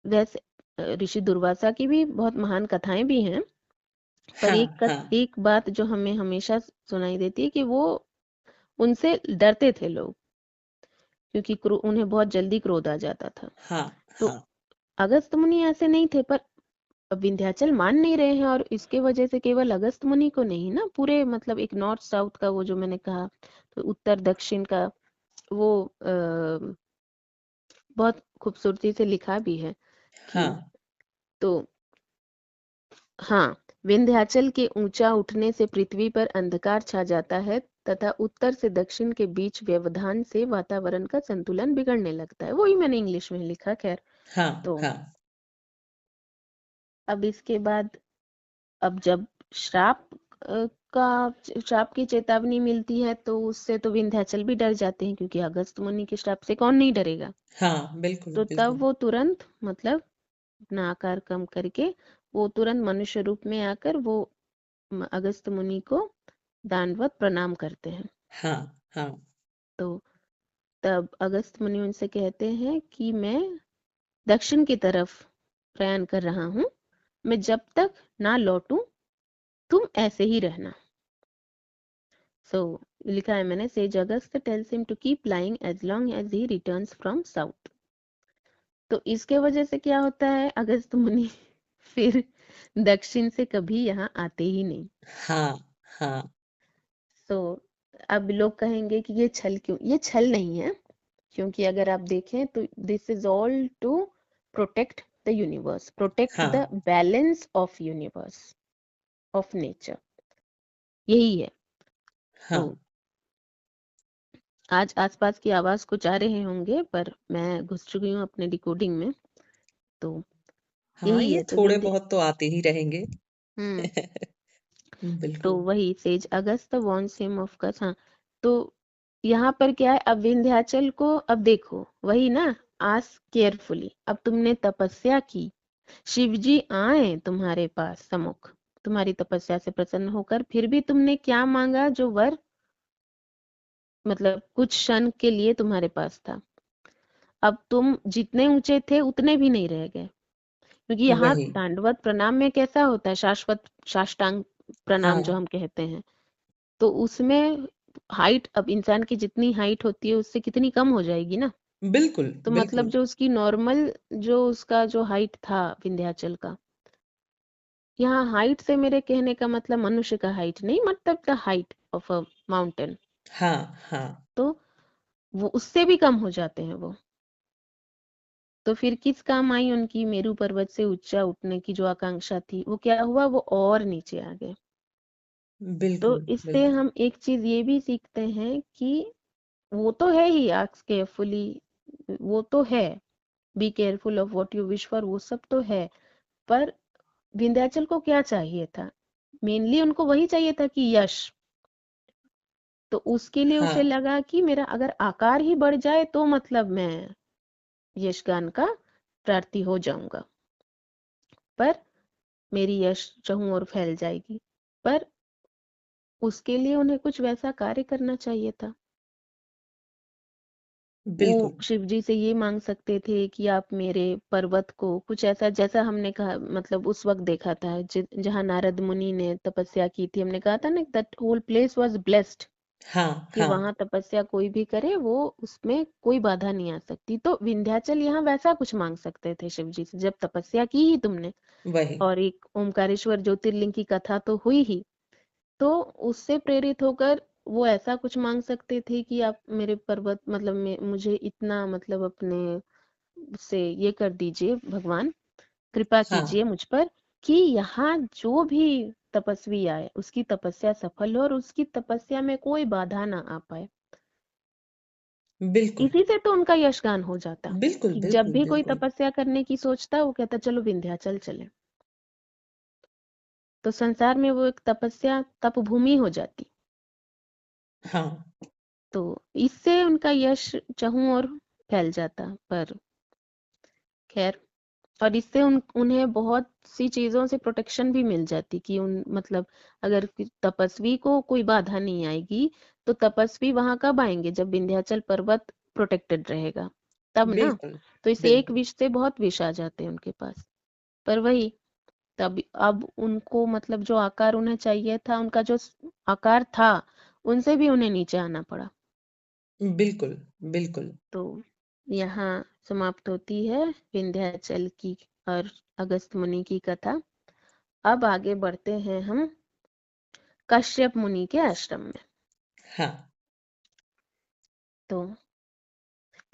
वैसे ऋषि दुर्वासा की भी बहुत महान कथाएं भी हैं, पर हाँ हाँ एक बात जो हमें हमेशा सुनाई देती है कि वो उनसे डरते थे लोग, क्योंकि उन्हें बहुत जल्दी क्रोध आ जाता था। हाँ तो हाँ अगस्त मुनि ऐसे नहीं थे, पर अब विंध्याचल मान नहीं रहे हैं, और इसके वजह से केवल अगस्त मुनि को नहीं ना, पूरे मतलब एक नॉर्थ साउथ का वो जो मैंने कहा, तो उत्तर दक्षिण का वो बहुत खूबसूरती से लिखा भी है कि हाँ तो हाँ, विंध्याचल के ऊंचा उठने से पृथ्वी पर अंधकार छा जाता है तथा उत्तर से दक्षिण के बीच व्यवधान से वातावरण का संतुलन बिगड़ने लगता है। वही मैंने इंग्लिश में लिखा, खैर। हाँ तो हाँ अब इसके बाद, अब जब श्राप श्राप की चेतावनी मिलती है तो उससे तो विंध्याचल भी डर जाते हैं, क्योंकि अगस्त मुनि के श्राप से कौन नहीं डरेगा। हाँ बिल्कुल तो तब बिल्कुल। वो तुरंत मतलब अपना आकार कम करके वो तुरंत मनुष्य रूप में आकर वो अगस्त मुनि को दंडवत प्रणाम करते हैं। हाँ हाँ तो तब अगस्त मुनि उनसे कहते हैं कि मैं दक्षिण की तरफ प्रयाण कर रहा हूँ, मैं जब तक ना लौटूं तुम ऐसे ही रहना। सो लिखा है मैंने, sage Agastya tells him to keep lying as long as he returns from south. तो इसके वजह से क्या होता है, अगस्त मुनि फिर दक्षिण से कभी यहाँ आते ही नहीं। हाँ हाँ सो अब लोग कहेंगे कि ये छल क्यों, ये छल नहीं है, क्योंकि अगर आप देखें तो this is all to protect the universe, protect the हाँ balance of universe, of nature, यही है। तो हाँ आज आसपास की आवाज कुछ आ रहे होंगे, पर मैं घुस चुकी हूँ अपने डिकोडिंग में। तो हाँ, यही ये है, तो थोड़े विंध्य बहुत तो आते ही रहेंगे। हम्म तो बिल्कुल। वही sage Agast wants him of course. हाँ, तो यहाँ पर क्या है, अब विंध्याचल को अब देखो वही ना, आस्क केयरफुली, अब तुमने तपस्या की, शिवजी आए तुम्हारे पास सम्मुख तुम्हारी तपस्या से प्रसन्न होकर, फिर भी तुमने क्या मांगा जो वर मतलब कुछ क्षण के लिए तुम्हारे पास था, अब तुम जितने ऊंचे थे उतने भी नहीं रह गए। क्योंकि यहाँ वही। दंडवत प्रणाम में कैसा होता है, शाश्वत साष्टांग प्रणाम जो हाँ, हम कहते हैं, तो उसमें हाइट, अब इंसान की जितनी हाइट होती है उससे कितनी कम हो जाएगी ना। बिल्कुल, तो मतलब बिल्कुल। जो उसकी नॉर्मल जो उसका जो हाइट था विंध्याचल का, यहाँ हाइट से मेरे कहने का मतलब मनुष्य का हाइट नहीं, मतलब the height of a mountain, हाँ, हाँ। तो वो उससे भी कम हो जाते हैं वो। तो फिर किस काम आई उनकी मेरू पर्वत से ऊंचा उठने की जो आकांक्षा थी, वो क्या हुआ, वो और नीचे आ गए। तो बिल्कुल, इससे बिल्कुल। हम एक चीज ये भी सीखते हैं कि वो तो है ही, आस्क केयरफुली, वो तो है, B careful of what you wish for, वो सब तो है। पर विंध्याचल को क्या चाहिए था, मेनली उनको वही चाहिए था कि यश। तो उसके लिए उसे हाँ, लगा कि मेरा अगर आकार ही बढ़ जाए तो मतलब मैं यशगान का प्रार्थी हो जाऊंगा, पर मेरी यश चहूं और फैल जाएगी। पर उसके लिए उन्हें कुछ वैसा कार्य करना चाहिए था। वो बिल्कुल। शिव जी से ये मांग सकते थे कि आप मेरे पर्वत को कुछ ऐसा, जैसा हमने कहा मतलब उस वक्त देखा था जहाँ नारद मुनि ने तपस्या की थी, हमने कहा था ना that whole place was blessed, हाँ, कि हाँ। वहां तपस्या कोई भी करे वो उसमें कोई बाधा नहीं आ सकती। तो विंध्याचल यहाँ वैसा कुछ मांग सकते थे शिव जी से, जब तपस्या की ही तुमने, वही। और एक ओमकारेश्वर ज्योतिर्लिंग की कथा तो हुई ही, तो उससे प्रेरित होकर वो ऐसा कुछ मांग सकते थे कि आप मेरे पर्वत मतलब मुझे इतना मतलब अपने से ये कर दीजिए भगवान, कृपा कीजिए हाँ, मुझ पर कि यहाँ जो भी तपस्वी आए, उसकी तपस्या सफल हो और उसकी तपस्या में कोई बाधा ना आ पाए। बिल्कुल इसी से तो उनका यशगान हो जाता बिल्कुल कि जब बिल्कुल भी कोई बिल्कुल। तपस्या करने की सोचता वो कहता चलो विंध्याचल चले। तो संसार में वो एक तपस्या तप भूमि हो जाती। हाँ तो इससे उनका यश चहुं ओर फैल जाता। पर खैर, और इससे उन्हें बहुत सी चीजों से प्रोटेक्शन भी मिल जाती कि उन मतलब अगर तपस्वी को कोई बाधा नहीं आएगी तो तपस्वी वहां कब आएंगे, जब विंध्याचल पर्वत प्रोटेक्टेड रहेगा तब ना। बिल्कुल तो इस एक बिल्कुल। विष से बहुत विष आ जाते हैं उनके पास। पर वही, तब अब उनको मतलब जो आकार उन्हें चाहिए था, उनका जो आकार था, उनसे भी उन्हें नीचे आना पड़ा। बिल्कुल बिल्कुल। तो यहाँ समाप्त होती है विंध्याचल की और अगस्त मुनि की कथा। अब आगे बढ़ते हैं हम कश्यप मुनि के आश्रम में। हाँ तो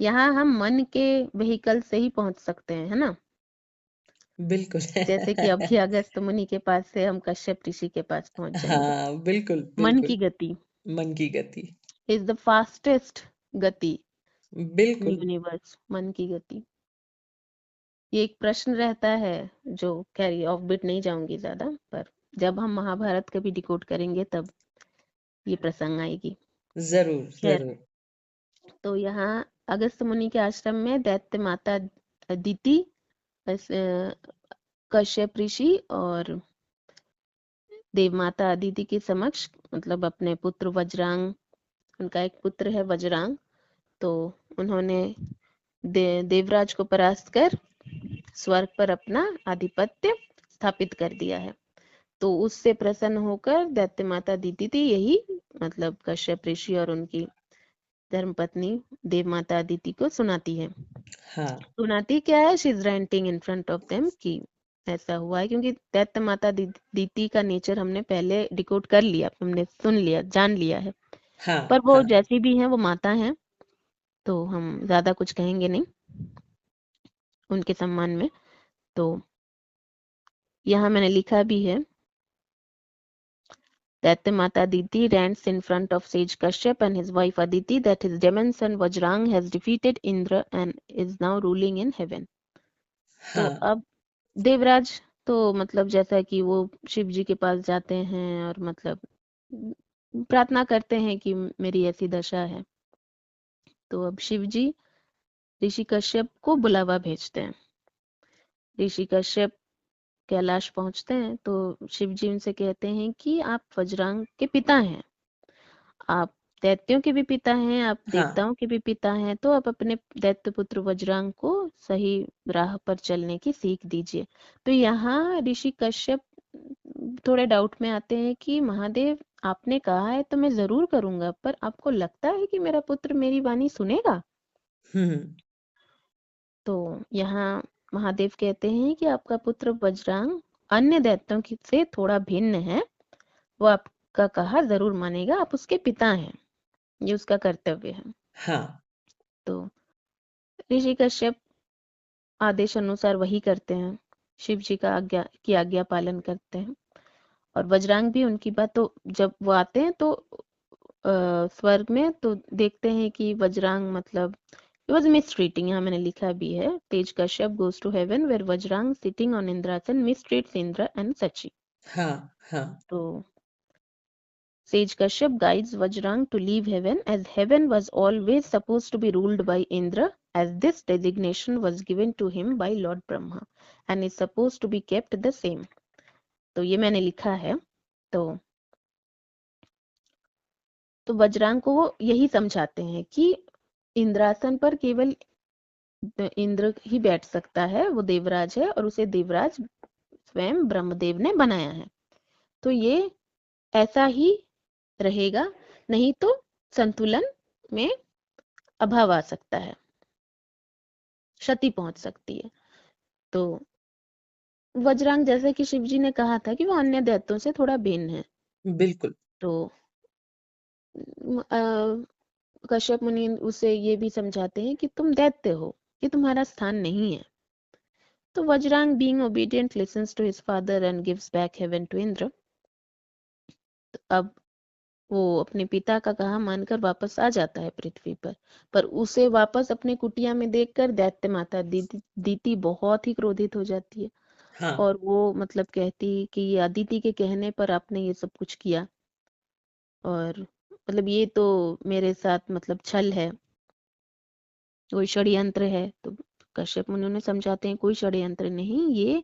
यहाँ हम मन के व्हीकल से ही पहुंच सकते हैं, है ना। बिल्कुल। जैसे कि अभी अगस्त मुनि के पास से हम कश्यप ऋषि के पास पहुंच जाएंगे। हाँ बिल्कुल मन बिल्कुल। की गति मन की गति। इज द फास्टेस्ट गति इन बिल्कुल। यूनिवर्स। मन की गति, ये एक प्रश्न रहता है जो कैरी ऑफ बिट नहीं जाऊंगी ज्यादा, पर जब हम महाभारत कभी डिकोड करेंगे तब ये प्रसंग आएगी। जरूर खैर, जरूर। तो यहाँ अगस्त मुनि के आश्रम में दैत्य माता अदिति, कश्यप ऋषि और देव माता अदिति के समक्ष मतलब अपने पुत्र वज्रांग, उनका एक पुत्र है वज्रांग, तो उन्होंने देवराज को परास्त कर स्वर्ग पर अपना आधिपत्य स्थापित कर दिया है। तो उससे प्रसन्न होकर दैत्य माता अदिति थी, यही मतलब कश्यप ऋषि और उनकी धर्मपत्नी देव माता अदिति को सुनाती है। हाँ सुनाती क्या है, she is renting in front of them कि ऐसा हुआ है, क्योंकि दैत्य माता दीति का नेचर हमने पहले डिकोड कर लिया, हमने सुन लिया, जान लिया है। हाँ पर वो हाँ। जैसी भी है वो माता है, तो हम ज्यादा कुछ कहेंगे नहीं उनके सम्मान में। तो यहाँ मैंने लिखा भी है, that the Mata Aditi ranks in front of sage Kashyap and his wife Aditi that his demon son Vajrang has defeated Indra and is now ruling in heaven. तो हाँ अब देवराज तो मतलब जैसा कि वो शिव जी के पास जाते हैं और मतलब प्रार्थना करते हैं कि मेरी ऐसी दशा है। तो अब शिव जी ऋषि कश्यप को बुलावा भेजते हैं। ऋषि कश्यप कैलाश पहुंचते हैं तो शिव जी उनसे कहते हैं कि आप वज्रांग के पिता हैं, आप दैत्यों के भी पिता हैं, आप हाँ। देवताओं के भी पिता हैं, तो आप अपने दैत्य पुत्र वज्रांग को सही राह पर चलने की सीख दीजिए। तो यहाँ ऋषि कश्यप थोड़े डाउट में आते हैं कि महादेव आपने कहा है तो मैं जरूर करूंगा, पर आपको लगता है कि मेरा पुत्र मेरी वाणी सुनेगा। हम्म। तो यहाँ महादेव कहते हैं कि आपका पुत्र वज्रांग अन्य दैत्यों से थोड़ा भिन्न है, वो आपका कहा जरूर मानेगा, आप उसके पिता हैं, ये उसका कर्तव्य है। हाँ तो ऋषि कश्यप आदेश अनुसार वही करते हैं, शिव जी का आज्ञा पालन करते हैं। और वज्रांग भी उनकी बात, तो जब वो आते हैं तो स्वर्ग में तो देखते हैं कि वज्रांग मतलब it was mistreating, यहाँ मैंने लिखा भी है, तेज Kashyap goes to heaven where Vajrang sitting on Indrasan mistreats Indra and सची। हाँ हाँ। तो Sage Kashyap guides Vajrang to leave heaven, as heaven was always supposed to be ruled by Indra, as this designation was given to him by Lord Brahma and is supposed to be kept the same. तो ये मैंने लिखा है। तो वज्रांग को वो यही समझाते हैं कि इंद्रासन पर केवल इंद्र ही बैठ सकता है, वो देवराज है और उसे देवराज स्वयं ब्रह्मदेव ने बनाया है। तो ये ऐसा ही रहेगा, नहीं तो संतुलन में अभाव आ सकता है, क्षति पहुंच सकती है। तो वज्रांग जैसे कि शिवजी ने कहा था कि वो अन्य दैत्यों से थोड़ा भिन्न है। बिल्कुल। तो कश्यप मुनि उसे ये भी समझाते हैं कि तुम दैत्य हो, ये तुम्हारा स्थान नहीं है। तो Vajrang being obedient listens to his father and gives back heaven to Indra. अब वो अपने पिता का कहा मानकर वापस आ जाता है पृथ्वी पर उसे वापस अपने कुटिया में देखकर दैत्य माता दीति बहुत ही क्रोधित हो जाती है हाँ और वो मतलब कहती कि ये अदिति के कहने पर आपने ये सब कुछ किया और मतलब ये तो मेरे साथ मतलब छल है, कोई षड्यंत्र है। तो कश्यप मुनि उन्हें समझाते हैं कोई षड्यंत्र नहीं,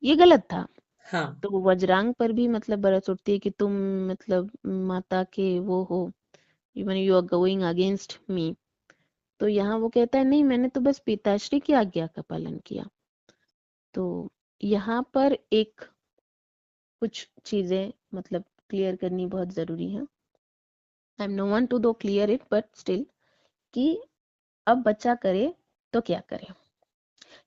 ये गलत था। हाँ तो वो वज्रांग पर भी मतलब बरस उठती है कि तुम मतलब माता के वो हो, even you are going against me. तो यहाँ वो कहता है नहीं, मैंने तो बस पिताश्री की आज्ञा का पालन किया। तो यहाँ पर एक कुछ चीजें मतलब क्लियर करनी बहुत जरूरी है। I am no one to do clear it but still, कि अब बच्चा करे तो क्या करे।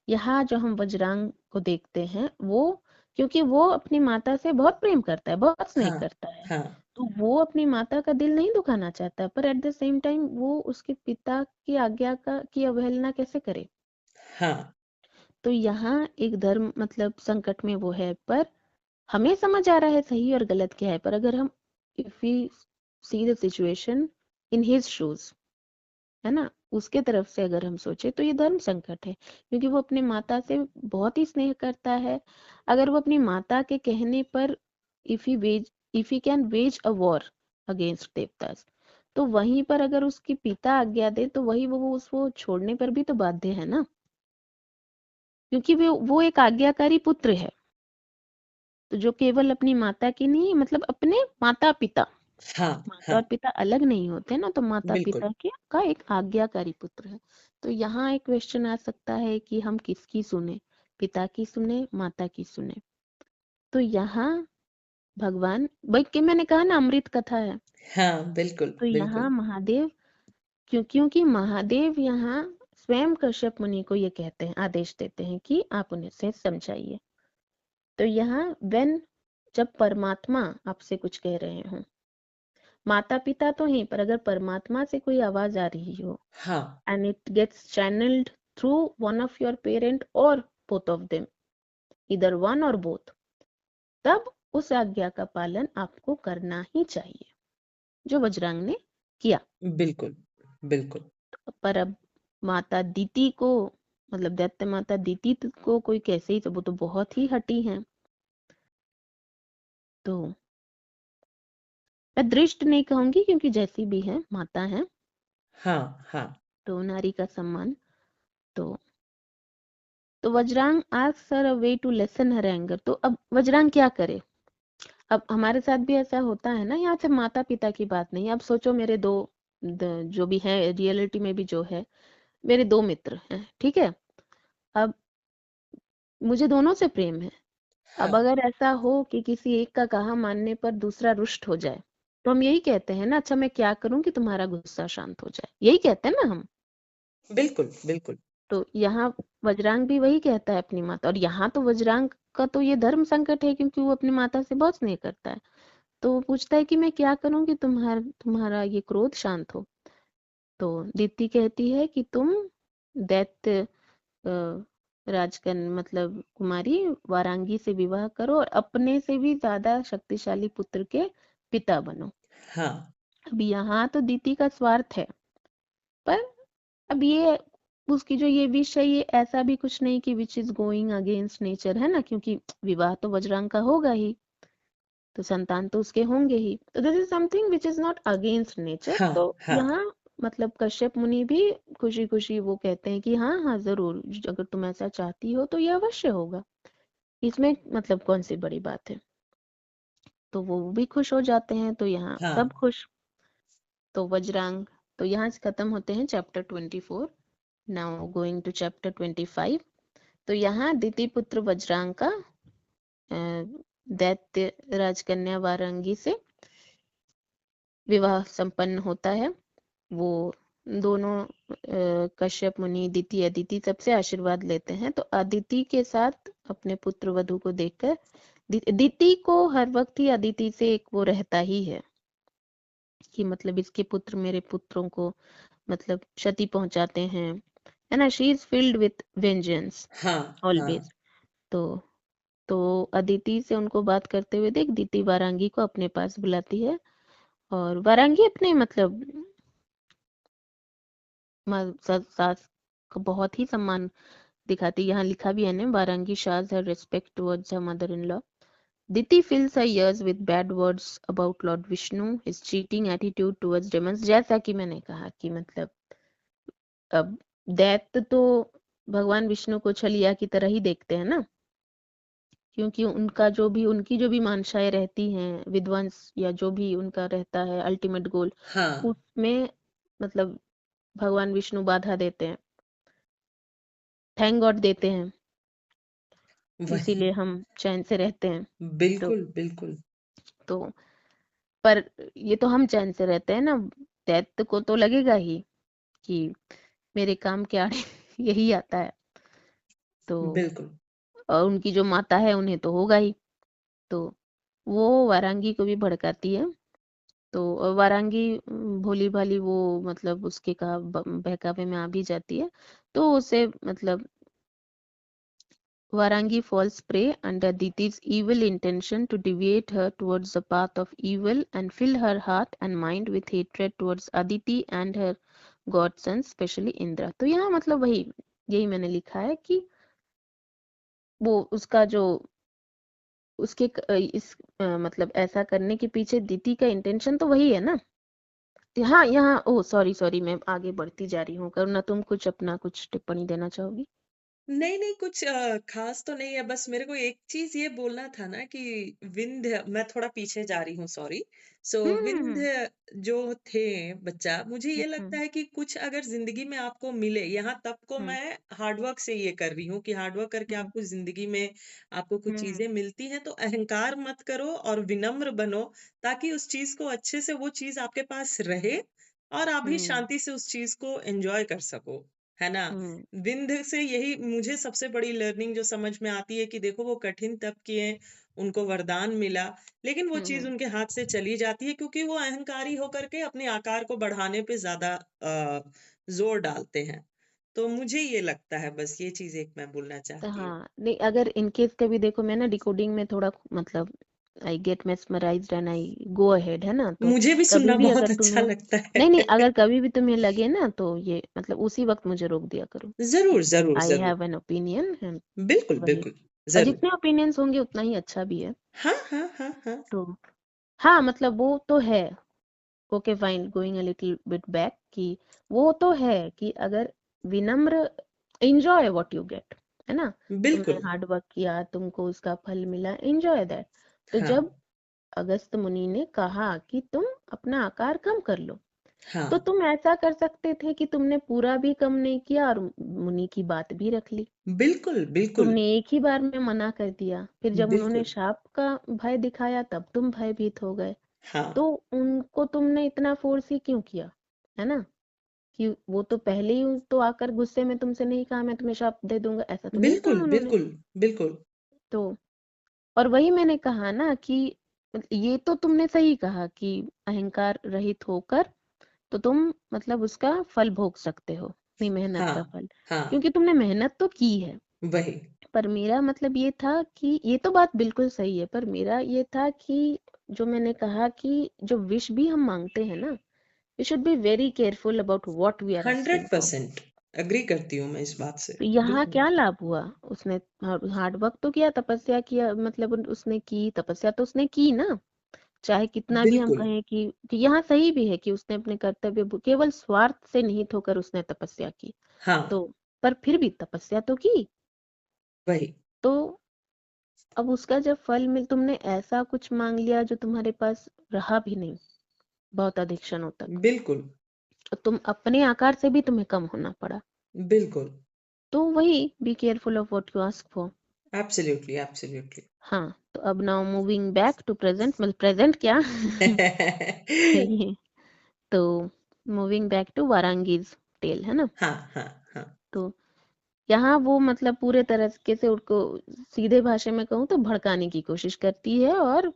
यहाँ जो हम वज्रांग को देखते हैं वो, क्योंकि वो अपनी माता से बहुत प्रेम करता है, बहुत स्नेह हाँ करता है, हाँ तो वो अपनी माता का दिल नहीं दुखाना चाहता, पर एट द सेम टाइम वो उसके पिता की आज्ञा का की अवहेलना कैसे करे। हाँ तो यहाँ एक धर्म मतलब संकट में वो है, पर हमें समझ आ रहा है सही और गलत क्या है, पर अगर हम if we see the situation in his shoes, है ना, उसके तरफ से अगर हम सोचे तो ये धर्म संकट है, क्योंकि वो अपने माता से बहुत ही स्नेह करता है। अगर वो अपनी माता के कहने पर if he can wage a war against devatas, तो वहीं पर अगर उसकी पिता आज्ञा दे तो वही वो उसको छोड़ने पर भी तो बाध्य है ना, क्योंकि वो एक आज्ञाकारी पुत्र है। तो जो केवल अपनी माता की नहीं, मतलब अपने माता पिता, हाँ माता हाँ और पिता अलग नहीं होते ना, तो माता बिल्कुल पिता के का एक आज्ञाकारी पुत्र है। तो यहाँ एक क्वेश्चन आ सकता है कि हम किसकी सुने, पिता की सुने, माता की सुने। तो यहाँ भगवान भाई के मैंने कहा ना अमृत कथा है, हाँ बिल्कुल तो यहाँ बिल्कुल महादेव क्योंकि महादेव यहाँ स्वयं कश्यप मुनि को ये कहते हैं, आदेश देते हैं कि आप उन्हें से समझाइए। तो यहाँ वेन जब परमात्मा आपसे कुछ कह रहे हो, माता पिता तो हैं, पर अगर परमात्मा से कोई आवाज आ रही हो हाँ and it gets channeled through one of your parent or both of them, either one or both, तब उस आज्ञा का पालन आपको करना ही चाहिए, जो वज्रांग ने किया। बिल्कुल बिल्कुल पर अब माता दीति को, मतलब दैत्य माता दीति को कोई कैसे ही, तो वो तो बहुत ही हठी हैं। तो मैं दृष्ट नहीं कहूंगी क्योंकि जैसी भी है माता है, हाँ हाँ तो नारी का सम्मान। तो Vajrang asks her a way to lessen her anger. तो अब वज्रांग क्या करे। अब हमारे साथ भी ऐसा होता है ना, यहाँ सिर्फ माता पिता की बात नहीं। अब सोचो मेरे दो जो भी है रियलिटी में भी जो है, मेरे दो मित्र हैं, ठीक है। अब मुझे दोनों से प्रेम है। अब हाँ अगर ऐसा हो कि किसी एक का कहा मानने पर दूसरा रुष्ट हो जाए, तो हम यही कहते हैं ना, अच्छा मैं क्या करूं कि तुम्हारा गुस्सा शांत हो जाए, यही कहते हैं ना हम। बिल्कुल बिल्कुल तो यहाँ वज्रांग भी वही कहता है अपनी माता, और यहाँ तो वज्रांग का तो ये धर्म संकट है क्योंकि वो अपनी माता से बहुत स्नेह करता है। तो वो पूछता है कि मैं क्या करूं कि तुम्हारा ये क्रोध शांत हो। तो दीप्ति कहती है कि तुम दैत्य राजकन्या मतलब कुमारी वारांगी से विवाह करो और अपने से भी ज्यादा शक्तिशाली पुत्र के पिता बनो। हाँ अब यहाँ तो दीति का स्वार्थ है, पर अब ये उसकी जो ये विश है, ये ऐसा भी कुछ नहीं कि which is going against nature, है ना, क्योंकि विवाह तो वज्रांग का होगा ही, तो संतान तो उसके होंगे ही। तो this is something which is not against nature. हाँ तो हाँ यहाँ मतलब कश्यप मुनि भी खुशी खुशी वो कहते हैं कि हाँ हाँ जरूर, अगर तुम ऐसा चाहती हो तो ये अवश्य होगा, इसमें मतलब कौन सी बड़ी बात है। तो वो भी खुश हो जाते हैं, तो यहाँ सब हाँ खुश। तो वज्रांग, तो यहाँ से खत्म होते हैं chapter 24। Now going to chapter 25। तो यहाँ दिति पुत्र वज्रांग का दैत्य राजकन्या वारांगी से विवाह संपन्न होता है। वो दोनों कश्यप मुनि, दिति अदिति सबसे आशीर्वाद लेते हैं। तो अदिति के साथ अपने पुत्र वधु को देखकर दिति को हर वक्त ही अदिति से एक वो रहता ही है कि मतलब इसके पुत्र मेरे पुत्रों को मतलब क्षति पहुंचाते हैं, है ना। She is filled with vengeance हाँ हाँ ऑलवेज। तो तो अदिति से उनको बात करते हुए देख दीति वारांगी को अपने पास बुलाती है और वारांगी अपने मतलब सास को बहुत ही सम्मान दिखाती। यहाँ लिखा भी है ना, Varangi shows her respect towards her mother in law. Diti fills her ears with bad words about Lord Vishnu, his cheating attitude towards demons। जैसा कि मैंने कहा कि मतलब अब दैत्य तो भगवान विष्णु को छलिया की तरह ही देखते हैं ना, क्योंकि उनकी जो भी मानसाएं रहती हैं, विध्वंस या जो भी उनका रहता है अल्टीमेट गोल, हाँ उसमें मतलब भगवान विष्णु बाधा देते हैं, थैंक गॉड देते हैं, वही। इसीलिए हम चैन से रहते हैं। तो बिल्कुल बिल्कुल। तो पर ये तो हम चैन से रहते हैं ना, दैत्य को तो लगेगा ही कि मेरे काम के आड़े यही आता है। तो बिल्कुल और उनकी जो माता है उन्हें तो होगा ही। तो वो वारांगी को भी भड़काती है। तो वारांगी भोली भाली वो मतलब उसके कहा बहकावे में आ भी जाती है। तो उसे मतलब Varangi falls prey under Diti's evil intention to deviate her towards the path of evil and fill her heart and mind with hatred towards Aditi and her godsons, especially Indra। तो यहाँ मतलब वही यही मैंने लिखा है कि वो उसका जो मतलब ऐसा करने के पीछे दीति का इंटेंशन तो वही है ना। तो हाँ यहाँ ओ सॉरी सॉरी मैं आगे बढ़ती जा रही हूँ। करुणा तुम कुछ अपना कुछ टिप्पणी देना चाहोगी? नहीं, नहीं कुछ ख़ास तो नहीं है, बस मेरे को एक चीज़ ये बोलना था ना कि विंध्य मैं थोड़ा पीछे जा रही हूँ, सॉरी। सो हम्म विंध्य जो थे बच्चा, मुझे ये लगता हम्म है कि कुछ अगर ज़िंदगी में आपको मिले, यहाँ तब को हम्म मैं हार्ड वर्क से ये कर रही हूँ कि हार्ड वर्क करके हम्म आपको ज़िंदगी में आपको कुछ हम्म चीज़ें मिलती हैं, तो अहंकार मत करो और विनम्र बनो, ताकि उस चीज़ को अच्छे से वो चीज़ आपके पास रहे और आप भी हम्म शांति से उस चीज़ को एन्जॉय कर सको, है ना? हम्म विंध्य से यही मुझे सबसे बड़ी लर्निंग जो समझ में आती है कि देखो वो कठिन तप किए, उनको वरदान मिला, लेकिन वो चीज़ हम्म उनके हाथ से चली जाती है क्योंकि वो अहंकारी होकर के अपने आकार को बढ़ाने पे ज़्यादा ज़ोर डालते हैं। तो मुझे ये लगता है, बस ये चीज़ एक मैं बोलना तो चाहती हूँ। हाँ नहीं, अगर इन केस कभी देखो मैं ना डिकोडिंग में थोड़ा मतलब I get mesmerised and I go ahead, है ना। तो मुझे भी कभी सुनना भी बहुत अगर अच्छा तुम्हें लगता है। नहीं नहीं अगर कभी भी तुम्हें लगे ना तो ये मतलब उसी वक्त मुझे रोक दिया करो ज़रूर, कि ज़रूर, आई ज़रूर। हैव एन ओपिनियन एंड बिल्कुल, वही। बिल्कुल, और ज़रूर। जितने ओपिनियंस होंगे उतना ही अच्छा भी है। हाँ, हाँ, हाँ, हाँ। तो हाँ मतलब वो तो है। Okay fine, going a little bit back कि वो तो है कि अगर विनम्र, एंजॉय व्हाट यू गेट, है ना। तुमने बिल्कुल, हार्ड वर्क किया, तुमको उसका फल मिला, एंजॉय दैट। तो हाँ, जब अगस्त मुनि ने कहा कि तुम अपना आकार कम कर लो, हाँ। तो तुम ऐसा कर सकते थे कि तुमने पूरा भी कम नहीं किया और मुनि की बात भी रख ली। बिल्कुल, बिल्कुल, तुमने एक ही बार में मना कर दिया, फिर जब उन्होंने बिल्कुल। शाप का भय दिखाया तब तुम भयभीत हो गए। हाँ, तो उनको तुमने इतना फोर्स ही क्यों किया, है ना। कि वो तो पहले ही तो आकर गुस्से में तुमसे नहीं कहा मैं तुम्हें शाप दे दूंगा, ऐसा तो नहीं कहा बिल्कुल, उन्होंने। बिल्कुल, बिल्कुल। तो और वही मैंने कहा ना कि ये तो तुमने सही कहा कि अहंकार रहित होकर तो तुम मतलब उसका फल भोग सकते हो, अपनी मेहनत का हाँ, फल, हाँ, क्योंकि तुमने मेहनत तो की है। वही। पर मेरा मतलब ये था कि ये तो बात बिल्कुल सही है, पर मेरा ये था कि जो मैंने कहा कि जो विश भी हम मांगते हैं ना, we should be very careful about what we are asking for. 100% agree करती हूँ मैं इस बात से। तो यहाँ बिल्कुल, क्या लाभ हुआ, उसने हार्ड वर्क तो किया, तपस्या किया, मतलब उसने की तपस्या तो उसने की ना। चाहे कितना भी हम बिल्कुल। कहें कि यहाँ सही भी है कि उसने अपने कर्तव्य केवल स्वार्थ से निहित होकर उसने तपस्या की। हाँ, तो पर फिर भी तपस्या तो की। वही। तो अब उसका जब फल मिल, तुमने ऐसा कुछ मांग लिया जो तुम्हारे पास रहा भी नहीं बहुत अधिक क्षणों तक, बिल्कुल, तो तुम अपने आकार से भी तुम्हें कम होना पड़ा। बिल्कुल। तो वही be careful of what you ask for. Absolutely, absolutely. हाँ तो अब now moving back to present, मतलब प्रेजेंट क्या ये तो moving back to Varangi's tale, है ना। हाँ, हाँ, हाँ। तो यहाँ वो मतलब पूरे तरीके से उसको सीधे भाषा में कहूँ तो भड़काने की कोशिश करती है और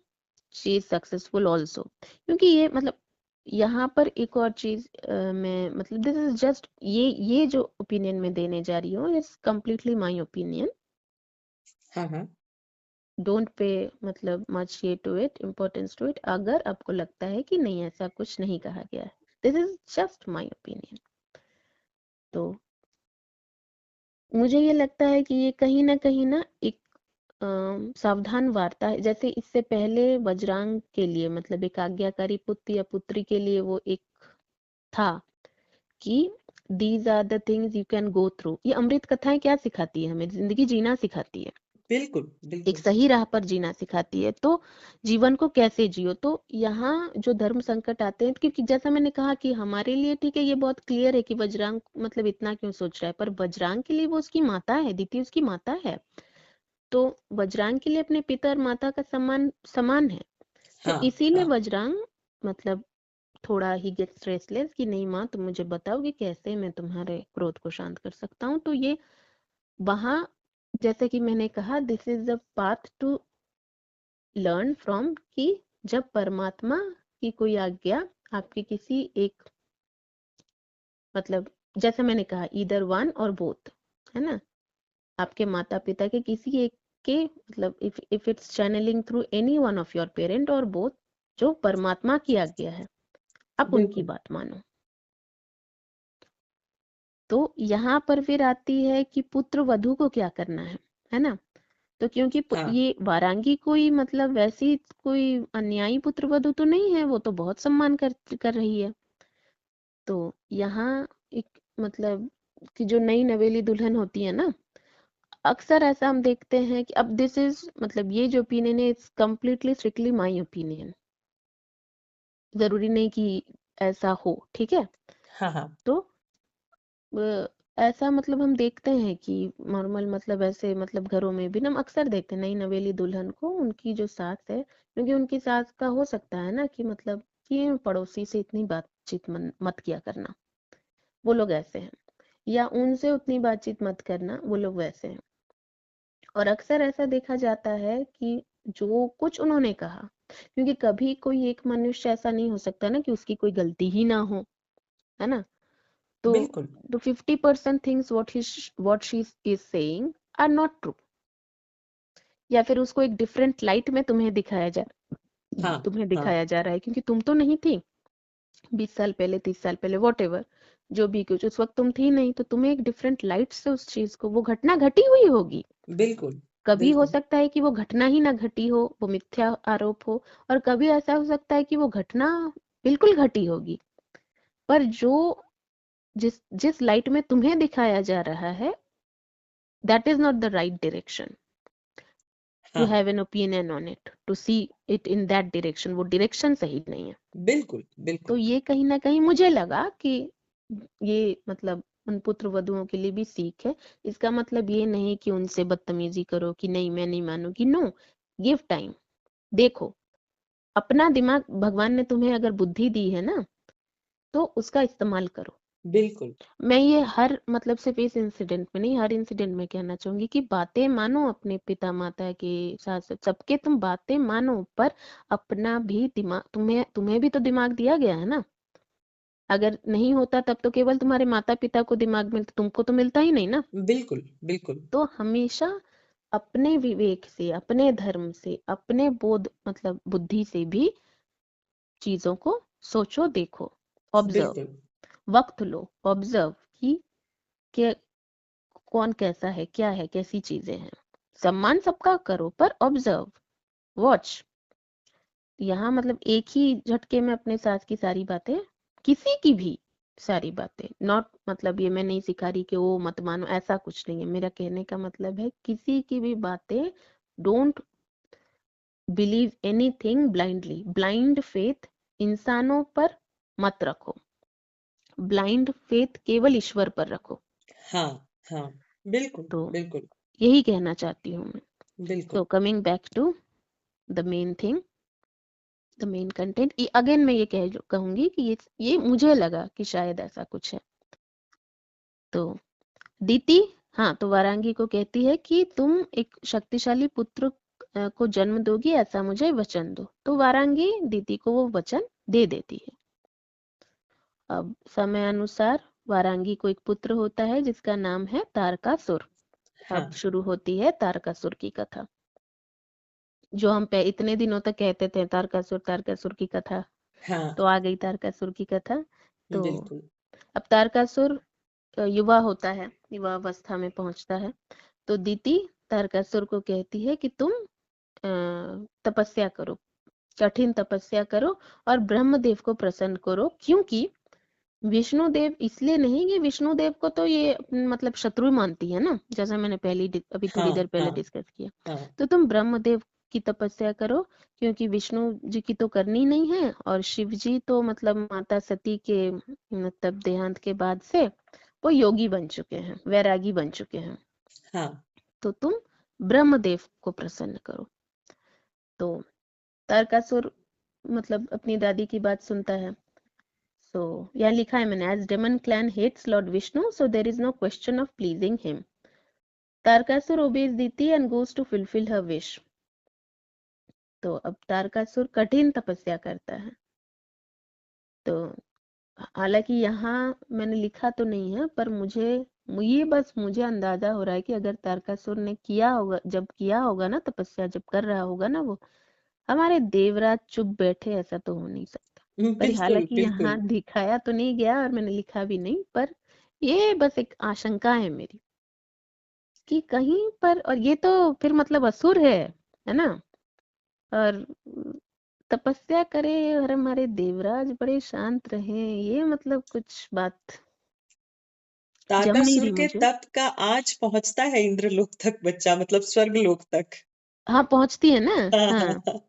शी इज सक्सेसफुल ऑल्सो, क्योंकि ये मतलब यहाँ पर एक और चीज मैं मतलब दिस इज जस्ट ये जो ओपिनियन मैं देने जा रही हूँ इज कम्प्लीटली माई ओपिनियन। हाँ, हाँ। डोंट पे मतलब मच ये to it, importance to it, अगर आपको लगता है कि नहीं ऐसा कुछ नहीं कहा गया है। This is just my opinion. तो मुझे ये लगता है कि ये कहीं ना एक सावधान वार्ता है। जैसे इससे पहले वज्रांग के लिए मतलब एक आज्ञाकारी पुत्र या पुत्री के लिए वो एक था कि these are the things you can go through. ये अमृत कथाएं क्या सिखाती है हमें? जिंदगी जीना सिखाती है, बिल्कुल, एक बिल्कुल। सही राह पर जीना सिखाती है। तो जीवन को कैसे जियो, तो यहाँ जो धर्म संकट आते हैं, क्योंकि जैसा मैंने कहा कि हमारे लिए ठीक है, ये बहुत क्लियर है कि वज्रांग मतलब इतना क्यों सोच रहा है, पर वज्रांग के लिए वो उसकी माता है, दीति उसकी माता है। तो वज्रांग के लिए अपने पिता और माता का सम्मान समान है। तो हाँ, इसीलिए हाँ। वज्रांग मतलब थोड़ा ही गेट्स रेस्टलेस कि नहीं माँ, तुम मुझे बताओ कि कैसे मैं तुम्हारे क्रोध को शांत कर सकता हूँ। तो ये वहां, जैसे कि मैंने कहा, this is the path to learn from, कि जब परमात्मा की कोई आज्ञा आपके किसी एक मतलब, जैसे मैंने कहा ईदर वन और बोथ, है ना, आपके माता पिता के किसी एक के मतलब if it's channelling through any one of your parent और बोथ, जो परमात्मा की आज्ञा है, आप उनकी बिल्कुल। बात मानो। तो यहाँ पर फिर आती है कि पुत्र वधू को क्या करना है ना। तो क्योंकि हाँ, ये वारांगी कोई मतलब वैसी कोई अन्यायी पुत्र वधू तो नहीं है, वो तो बहुत सम्मान कर रही है। तो यहाँ एक मतलब कि जो नई नवेली दुल्हन होती है ना, अक्सर ऐसा हम देखते हैं कि अब दिस इज मतलब ये जो ओपिनियन है, it's completely strictly my opinion, जरूरी नहीं कि ऐसा हो, ठीक है। हाँ, हाँ। तो ऐसा मतलब हम देखते हैं कि नॉर्मल मतलब ऐसे मतलब घरों में भी ना हम अक्सर देखते हैं नई नवेली दुल्हन को उनकी जो सास है, क्योंकि उनकी सास का हो सकता है ना कि मतलब कि पड़ोसी से इतनी बातचीत मत किया करना, वो लोग ऐसे हैं, या उनसे उतनी बातचीत मत करना, वो लोग वैसे हैं। और अक्सर ऐसा देखा जाता है कि जो कुछ उन्होंने कहा, क्योंकि कभी कोई एक मनुष्य ऐसा नहीं हो सकता ना कि उसकी कोई गलती ही ना हो, है ना। तो बिल्कुल। 50% things what she is saying are not true, या फिर उसको एक डिफरेंट लाइट में हाँ, तुम्हें हाँ। दिखाया जा रहा है, क्योंकि तुम तो नहीं थी 20 साल पहले, 30 साल पहले, वॉट एवर जो भी कुछ उस वक्त तुम थी नहीं, तो तुम्हें एक डिफरेंट लाइट से उस चीज को, वो घटना घटी हुई होगी, बिल्कुल, कभी हो बिल्कुल। सकता है कि वो घटना ही ना घटी हो, वो मिथ्या आरोप हो, और कभी ऐसा हो सकता है कि वो घटना बिल्कुल घटी होगी, पर जो जिस जिस लाइट में तुम्हें दिखाया जा रहा है, that is not the right direction to हाँ, have an opinion on it, to see it in that direction, वो डायरेक्शन सही नहीं है। बिल्कुल, तो बिल्कुल। ये कहीं ना कहीं मुझे लगा कि ये मतलब उन पुत्र वधुओं के लिए भी सीख है। इसका मतलब ये नहीं कि उनसे बदतमीजी करो कि नहीं मैं नहीं मानूंगी, नो, गिव टाइम, देखो, अपना दिमाग, भगवान ने तुम्हें अगर बुद्धि दी है ना, तो उसका इस्तेमाल करो। बिल्कुल। मैं ये हर मतलब सिर्फ इस इंसिडेंट में नहीं, हर इंसिडेंट में कहना चाहूंगी कि बातें मानो अपने पिता माता के साथ, सबके तुम बातें मानो, पर अपना भी दिमाग, तुम्हें तुम्हें भी तो दिमाग दिया गया है ना। अगर नहीं होता तब तो केवल तुम्हारे माता पिता को दिमाग मिलता, तुमको तो मिलता ही नहीं ना। बिल्कुल, बिल्कुल। तो हमेशा अपने विवेक से, अपने धर्म से, अपने बोध मतलब बुद्धि से भी चीजों को सोचो, देखो, ऑब्जर्व, बिल्कुल। वक्त लो, ऑब्जर्व कि कौन कैसा है, क्या है, कैसी चीजें हैं। सम्मान सबका करो, पर ऑब्जर्व, वॉच। यहाँ मतलब एक ही झटके में अपने सास की सारी बातें, किसी की भी सारी बातें, नॉट मतलब ये मैं नहीं सिखा रही कि वो मत मानो, ऐसा कुछ नहीं है। मेरा कहने का मतलब है किसी की भी बातें, don't believe anything blindly, blind faith इंसानों पर मत रखो, ब्लाइंड फेथ केवल ईश्वर पर रखो। हाँ, हाँ। बिल्कुल, तो बिल्कुल, यही कहना चाहती हूँ मैं। बिल्कुल। So coming back to the main thing, the main content, again मैं ये कहूंगी कि ये मुझे लगा कि शायद ऐसा कुछ है। तो दीति, हाँ, तो वारांगी को कहती है कि तुम एक शक्तिशाली पुत्र को जन्म दोगी, ऐसा मुझे वचन दो। तो वारांगी दीति को वो वचन दे देती है। अब समय अनुसार वारांगी को एक पुत्र होता है जिसका नाम है तारकासुर। अब हाँ, शुरू होती है तारकासुर की कथा। जो हम इतने दिनों तक कहते थे तारकासुर की कथा, हाँ तो आ गई तारकासुर की कथा। तो बिल्कुल। अब तारकासुर युवा होता है, युवा अवस्था में पहुंचता है। तो दीति तारकासुर को कहती है कि तुम तपस्या करो, कठिन तपस्या करो और ब्रह्मदेव को प्रसन्न करो, क्योंकि विष्णुदेव, इसलिए नहीं कि विष्णुदेव को तो ये मतलब शत्रु मानती है ना, जैसा मैंने अभी थोड़ी हाँ देर पहले हाँ डिस्कस किया। हाँ तो तुम ब्रह्मदेव की तपस्या करो, क्योंकि विष्णु जी की तो करनी नहीं है, और शिव जी तो मतलब माता सती के मतलब देहांत के बाद से वो योगी बन चुके हैं, वैरागी बन चुके हैं। हाँ। तो तुम ब्रह्मदेव को प्रसन्न करो। तो तारकासुर मतलब अपनी दादी की बात सुनता है। सो यहाँ लिखा है मैंने, as demon clan hates Lord Vishnu so there is no question of pleasing him. Tarakasur obeys Diti and goes to fulfill her wish। तो अब तारकासुर कठिन तपस्या करता है। तो हालांकि यहाँ मैंने लिखा तो नहीं है, पर मुझे अंदाजा हो रहा है कि अगर तारकासुर ने किया होगा, जब किया होगा ना तपस्या, जब कर रहा होगा ना वो, हमारे देवराज चुप बैठे ऐसा तो हो नहीं सकता। पर बिल्कुल हालांकि यहाँ बिल्कुल। दिखाया तो नहीं गया और मैंने लिखा भी नहीं, पर ये बस एक आशंका है मेरी कि कहीं पर, और ये तो फिर मतलब असुर है ना, और तपस्या करे और हमारे देवराज बड़े शांत रहे, ये मतलब कुछ बात जम नहीं तारकासुर रही के मुझे। तप का आज पहुंचता है इंद्रलोक तक बच्चा, मतलब स्वर्ग लोक तक। हाँ पहुंचती है ना। हाँ हाँ हाँ हाँ।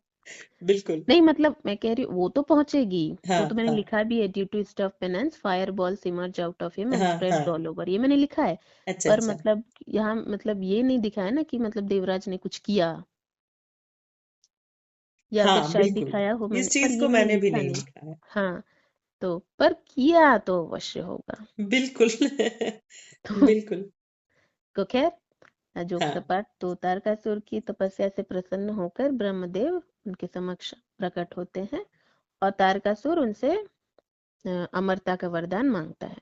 बिल्कुल। नहीं मतलब मैं कह रही हूँ वो तो पहुंचेगी, हाँ वो तो मैंने हाँ लिखा भी है, due to stuff penance fire balls emerge out of him and हाँ हाँ। स्प्रेड्स ऑल ओवर, ये मैंने लिखा है। अच्छा पर अच्छा। मतलब यहाँ मतलब ये नहीं दिखाया ना कि मतलब देवराज ने कुछ किया, या फिर हाँ शायद बिल्कुल। दिखाया हो मैंने, इस पर चीज ये को मैंने मैंने भी लिखा नहीं नहीं। लिखा है। हाँ तो पर किया तो अवश्य होगा। बिल्कुल। तो, बिल्कुल। तो खैर जोक हाँ सपाट, तो तारकासुर की तपस्या से प्रसन्न होकर ब्रह्मदेव उनके समक्ष प्रकट होते हैं और तारकासुर उनसे अमरता का वरदान मांगता है,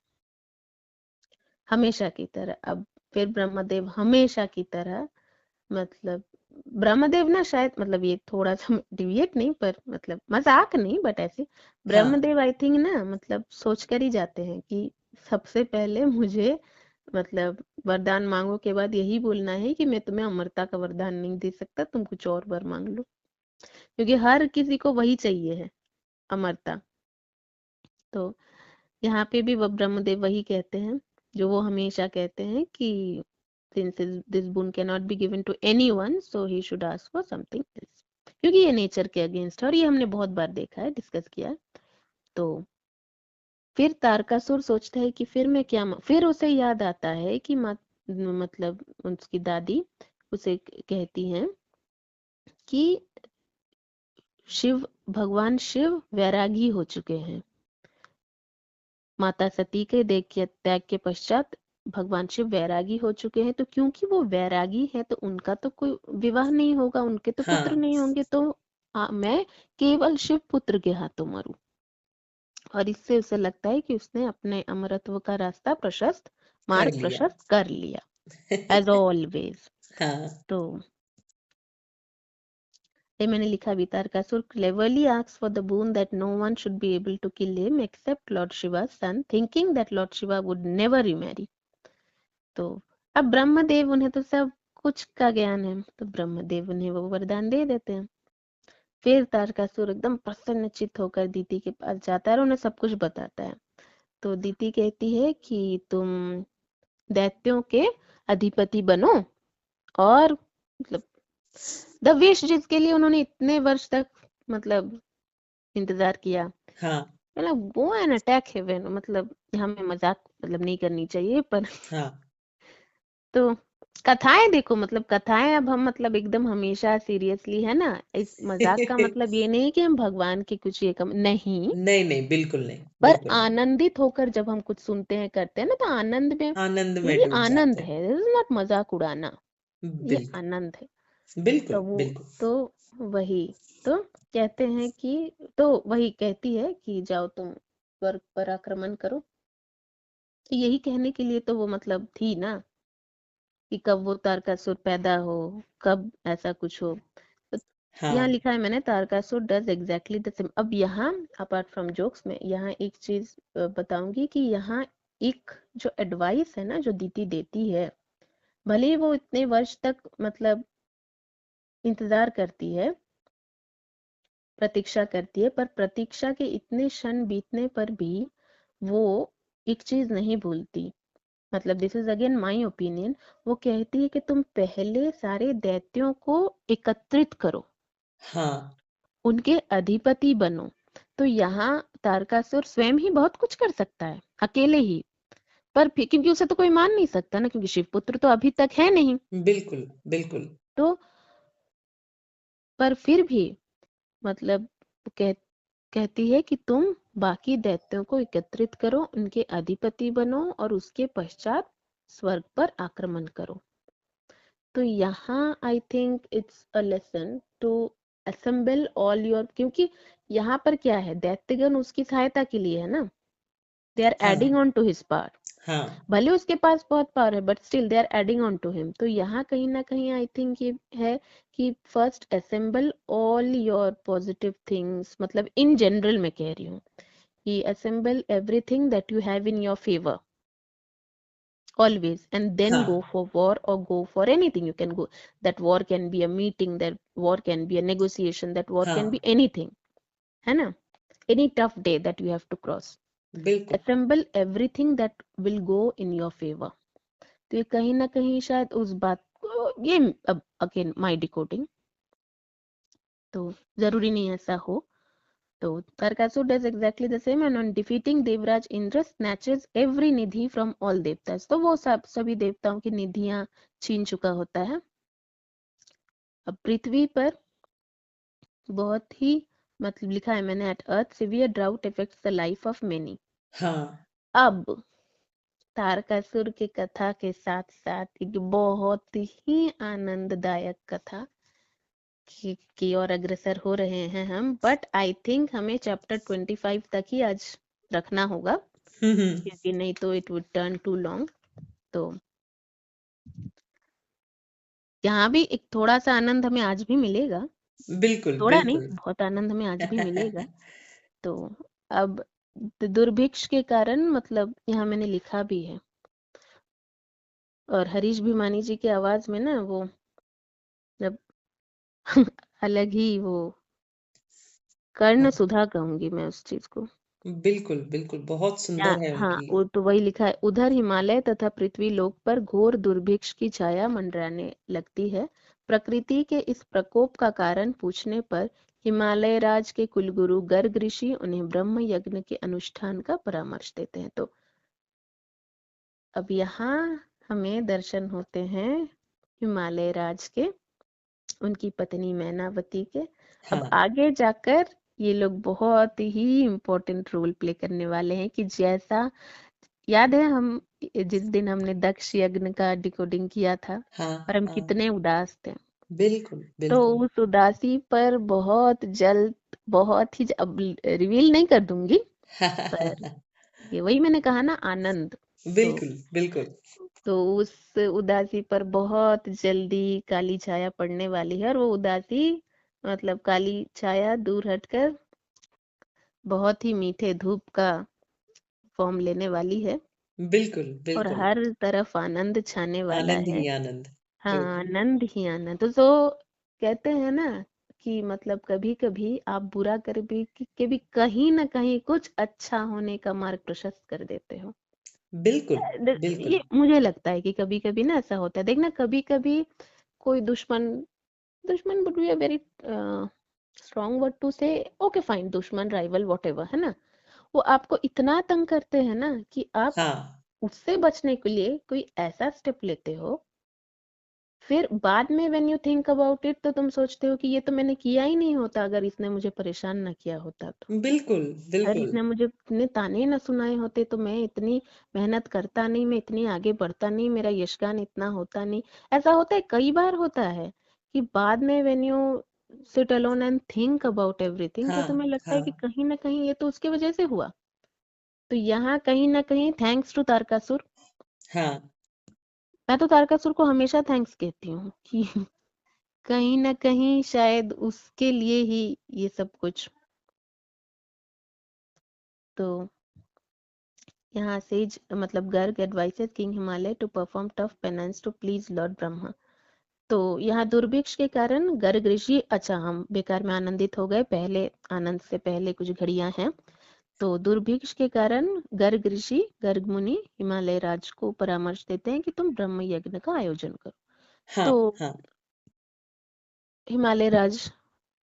हमेशा की तरह। अब फिर ब्रह्मदेव हमेशा की तरह मतलब, ब्रह्मदेव ना शायद मतलब ये थोड़ा सा डिविएट नहीं, पर मतलब मजाक नहीं, बट ऐसे हाँ ब्रह्मदेव आई थिंक ना मतलब सोच कर ही जाते हैं कि सबसे पहले मुझे मतलब वरदान मांगो के बाद यही बोलना है कि मैं तुम्हें अमरता का वरदान नहीं दे सकता, तुम कुछ और वर मांग लो, क्योंकि हर किसी को वही चाहिए है, अमरता। तो यहाँ पे भी वो ब्रह्मदेव वही कहते हैं जो वो हमेशा कहते हैं कि since this boon cannot be given to anyone so he should ask for something else, क्योंकि ये नेचर के अगेंस्ट है, और ये हमने बहुत बार देखा है, डिस्कस किया है। तो फिर तारकासुर सोचता है कि फिर मैं क्या फिर उसे याद आता है कि मतलब उसकी दादी उसे कहती हैं कि भगवान शिव वैरागी हो चुके हैं, माता सती के देह के त्याग के पश्चात भगवान शिव वैरागी हो चुके हैं। तो क्योंकि वो वैरागी है तो उनका तो कोई विवाह नहीं होगा, उनके तो पुत्र हाँ। नहीं होंगे, तो मैं केवल शिव पुत्र के हाथों मरूं। और इससे उसे लगता है कि उसने अपने अमरत्व का रास्ता प्रशस्त, कर मार्ग लिया। प्रशस्त कर लिया, एज ऑलवेज। हाँ तो ये मैंने लिखा भी, Tarakasur cleverly asks for the boon that no one should be able to kill him except Lord Shiva's son, thinking that Lord Shiva would never remarry। तो अब ब्रह्मदेव, उन्हें तो सब कुछ का ज्ञान है, तो ब्रह्मदेव उन्हें वो वरदान दे देते हैं। फिर तारकासुर एकदम प्रसन्नचित्त होकर दीति के पास जाता है और उन्हें सब कुछ बताता है। तो दीति कहती है कि तुम दैत्यों के अधिपति बनो, और मतलब द विश जिसके लिए उन्होंने इतने वर्ष तक मतलब इंतजार किया, हाँ मतलब वो एन अटैक हेवन, मतलब हमें मजाक मतलब नहीं करनी चाहिए, पर हाँ। तो कथाएं देखो, मतलब कथाएं अब हम मतलब एकदम हमेशा सीरियसली है ना, इस मजाक का मतलब ये नहीं कि हम भगवान के कुछ ये कम नहीं, नहीं नहीं बिल्कुल नहीं। पर बिल्कुल नहीं। आनंदित होकर जब हम कुछ सुनते हैं करते हैं ना, तो आनंद में, आनंद में ये डूब आनंद जाते हैं। है, दिस इज नॉट मजाक उड़ाना, ये बिल्कुल आनंद है। बिल्कुल तो वो, बिल्कुल। तो वही, तो कहते हैं कि, तो वही कहती है कि जाओ तुम स्वर्ग पर आक्रमण करो। तो यही कहने के लिए तो वो मतलब थी ना, कि कब वो तारकासुर पैदा हो, कब ऐसा कुछ हो। तो यहाँ हाँ लिखा है मैंने, Tarakasur does exactly the same. अब यहाँ अपार्ट फ्रॉम जोक्स में यहाँ एक चीज बताऊंगी कि यहाँ एक जो एडवाइस है ना जो दीदी देती है, भले ही वो इतने वर्ष तक मतलब इंतजार करती है, प्रतीक्षा करती है, पर प्रतीक्षा के इतने क्षण बीतने पर भी वो एक चीज नहीं भूलती। मतलब this is again my opinion. वो कहती है कि तुम पहले सारे दैत्यों को एकत्रित करो, हाँ उनके अधिपति बनो। तो यहाँ तारकासुर स्वयं ही बहुत कुछ कर सकता है अकेले ही, पर फिर क्योंकि उसे तो कोई मान नहीं सकता ना, क्योंकि शिवपुत्र तो अभी तक है नहीं। बिल्कुल बिल्कुल। तो पर फिर भी मतलब वो कहती है कि तुम बाकी दैत्यों को एकत्रित करो, उनके अधिपति बनो और उसके पश्चात स्वर्ग पर आक्रमण करो। तो यहाँ I think it's a lesson to assemble all your, क्योंकि यहाँ पर क्या है, दैत्यगण उसकी सहायता के लिए है ना, दे आर हाँ adding on to his power. हाँ भले उसके पास बहुत पावर है but still they are adding on to him. तो यहाँ कहीं ना कहीं आई थिंक ये है कि first assemble all your positive things, मतलब इन जनरल मैं कह रही हूँ कि assemble everything that you have in your favour always, and then go हाँ for war or go for anything. You can go, that war can be a meeting, that war can be a negotiation, that war can be हाँ anything, है ना, any tough day that you have to cross. बिल्कुल Assemble everything that will go in your favor. तो ये कहीं ना कहीं शायद उस बात को, ये अब अगेन माय डिकोडिंग, तो जरूरी नहीं ऐसा हो। तो Tarkasur does exactly the same, and on defeating Devraj, Indra snatches every Nidhi from all देवतास। तो वो सब सभी देवताओं की निधियां छीन चुका होता है। अब पृथ्वी पर बहुत ही, मतलब लिखा है मैंने, at earth severe drought affects the life of many. हाँ अब तारकासुर की कथा के साथ साथ एक बहुत ही आनंददायक कथा की ओर अग्रसर हो रहे हैं हम, बट आई थिंक हमें चैप्टर 25 तक ही आज रखना होगा, हम्म, क्योंकि नहीं तो it would turn too long. तो यहाँ भी एक थोड़ा सा आनंद हमें आज भी मिलेगा, बिल्कुल थोड़ा नहीं बिल्कुल। बहुत आनंद हमें आज भी मिलेगा। तो अब दुर्भिक्ष के कारण, मतलब यहाँ मैंने लिखा भी है, और हरीश भिमानी जी की आवाज में ना वो जब अलग ही वो कर्ण हाँ सुधा कहूंगी मैं उस चीज को। बिल्कुल बिल्कुल, बहुत यहाँ सुंदर है हाँ उनकी। वो तो वही लिखा है, उधर हिमालय तथा पृथ्वी लोक पर घोर दुर्भिक्ष की छाया मंडराने लगती है। प्रकृति के इस प्रकोप का कारण पूछने पर हिमालय राज के कुलगुरु गर्ग ऋषि उन्हें ब्रह्म यज्ञ के अनुष्ठान का परामर्श देते हैं। तो अब यहाँ हमें दर्शन होते हैं हिमालय राज के, उनकी पत्नी मैनावती के। अब हाँ आगे जाकर ये लोग बहुत ही इम्पोर्टेंट रोल प्ले करने वाले हैं, कि जैसा याद है हम जिस दिन हमने दक्ष यज्ञ का डिकोडिंग किया था हाँ और हम हाँ कितने उदास थे। बिल्कुल तो बिल्कुल। उस उदासी पर बहुत जल्द, बहुत ही अब रिवील नहीं कर दूंगी, पर ये वही मैंने कहा ना, आनंद। तो बिल्कुल बिल्कुल। उस उदासी पर बहुत जल्दी काली छाया पड़ने वाली है, और वो उदासी मतलब काली छाया दूर हटकर बहुत ही मीठे धूप का फॉर्म लेने वाली है, बिल्कुल और बिल्कुल। हर तरफ आनंद छाने वाला आनंद है। ही आनंद। हाँ, बिल्कुल आनंद ही आनंद। तो कहते हैं ना कि मतलब कभी कभी आप बुरा कर भी के भी कहीं ना कहीं कुछ अच्छा होने का मार्ग प्रशस्त कर देते हो। बिल्कुल बिल्कुल। ये मुझे लगता है कि कभी कभी ना ऐसा होता है। देखना कभी कभी कोई दुश्मन, दुश्मन would be a very strong word to say, okay fine, दुश्मन राइवल वॉट एवर, है ना, वो आपको इतना तंग करते हैं ना कि आप हाँ उससे बचने के लिए कोई ऐसा स्टेप लेते हो, फिर बाद में when you think about it तो तुम सोचते हो कि ये तो मैंने किया ही नहीं होता अगर इसने मुझे परेशान ना किया होता तो। बिल्कुल अगर बिल्कुल। इसने मुझे इतने ताने ना सुनाए होते तो मैं इतनी मेहनत करता नहीं, मैं इतनी आगे बढ़ता नहीं, मेरा यशगान इतना होता नहीं। ऐसा होता है, कई बार होता है कि बाद में when you sit alone and think about everything तो हाँ तुम्हें लगता है कि हाँ कहीं ना कहीं ये तो उसकी वजह से हुआ। तो यहाँ कहीं ना कहीं थैंक्स टू तारकासुर। हाँ मैं तो तारकासुर को हमेशा थैंक्स कहती हूँ कि कहीं ना कहीं शायद उसके लिए ही ये सब कुछ। तो यहाँ से मतलब Garg advises king Himalaya to perform tough penance to please lord Brahma. तो यहाँ दुर्भिक्ष के कारण गर्ग ऋषि, अच्छा हम बेकार में आनंदित हो गए, पहले आनंद से पहले कुछ घड़ियां हैं। तो दुर्भिक्ष के कारण गर्ग ऋषि, गर्ग मुनि हिमालय राज को परामर्श देते हैं कि तुम ब्रह्म यज्ञ का आयोजन करो। हाँ तो हाँ हिमालय राज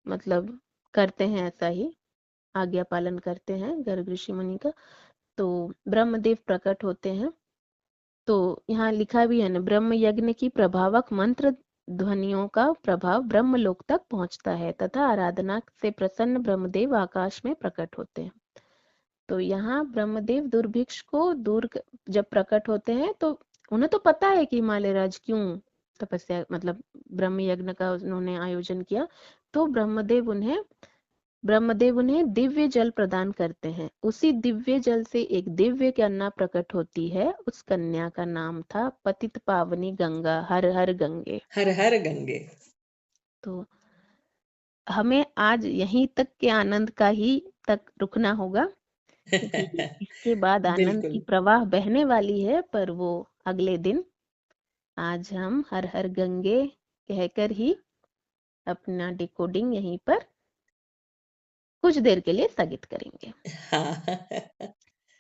मतलब करते हैं ऐसा ही, आज्ञा पालन करते हैं गर्ग ऋषि मुनि का। तो ब्रह्मदेव प्रकट होते हैं। तो यहाँ लिखा भी है ना, ब्रह्म यज्ञ की प्रभावक मंत्र ध्वनियों का प्रभाव ब्रह्मलोक तक पहुंचता है तथा आराधना से प्रसन्न ब्रह्मदेव आकाश में प्रकट होते हैं। तो यहाँ ब्रह्मदेव दुर्भिक्ष को जब प्रकट होते हैं तो उन्हें तो पता है कि हिमालय राज क्यों तपस्या मतलब ब्रह्म यज्ञ का उन्होंने आयोजन किया। तो ब्रह्मदेव उन्हें दिव्य जल प्रदान करते हैं। उसी दिव्य जल से एक दिव्य कन्या प्रकट होती है। उस कन्या का नाम था पतित पावनी गंगा, हर हर गंगे। हर हर गंगे। तो हमें आज यहीं तक के आनंद का ही तक रुकना होगा, क्योंकि इसके बाद आनंद की बिल्कुल। प्रवाह बहने वाली है, पर वो अगले दिन। आज हम हर हर गंगे कहकर ही अपना डिकोडिंग यहीं पर कुछ देर के लिए स्थगित करेंगे। हाँ।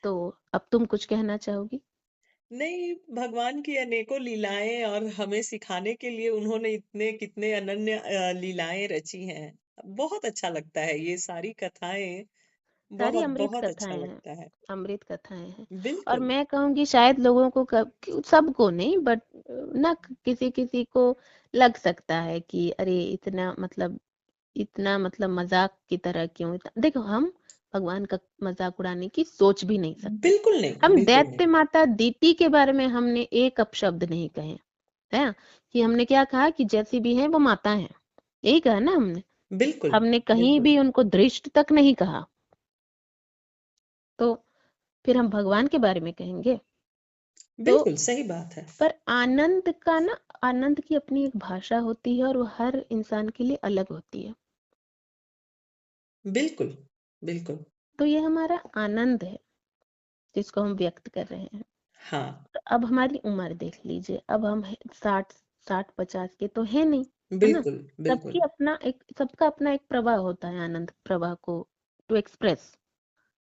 तो अब तुम कुछ कहना चाहोगी? नहीं, भगवान की अनेकों लीलाएं और हमें सिखाने के लिए उन्होंने इतने कितने अनन्य लीलाएं रची हैं। बहुत अच्छा लगता है ये सारी कथाएं। सारी बहुत अमृत बहुत अच्छा कथाएं हैं, लगता है। अमृत कथाएं हैं। और बिल्कुल। मैं कहूंगी शायद लोगों को सबको नहीं, बट ना किसी किसी को लग सकता है कि अरे इतना मतलब मजाक की तरह क्यों, देखो हम भगवान का मजाक उड़ाने की सोच भी नहीं सकते। बिल्कुल नहीं, हम बिल्कुल नहीं। दैत्य माता दीति के बारे में हमने एक अपशब्द नहीं कहे, है कि हमने क्या कहा कि जैसी भी है वो माता है, यही कहा ना हमने। बिल्कुल, हमने कहीं बिल्कुल। भी उनको दृष्ट तक नहीं कहा। तो फिर हम भगवान के बारे में कहेंगे? तो बिल्कुल सही बात है। पर आनंद का ना, आनंद की अपनी एक भाषा होती है और वो हर इंसान के लिए अलग होती है। बिल्कुल, बिल्कुल। तो ये हमारा आनंद है जिसको हम व्यक्त कर रहे हैं। हाँ, तो अब हमारी उम्र देख लीजिए, अब हम 60 60 50 के तो है नहीं, है ना। बिल्कुल, बिल्कुल, सबका अपना एक प्रवाह होता है, आनंद प्रवाह को टू एक्सप्रेस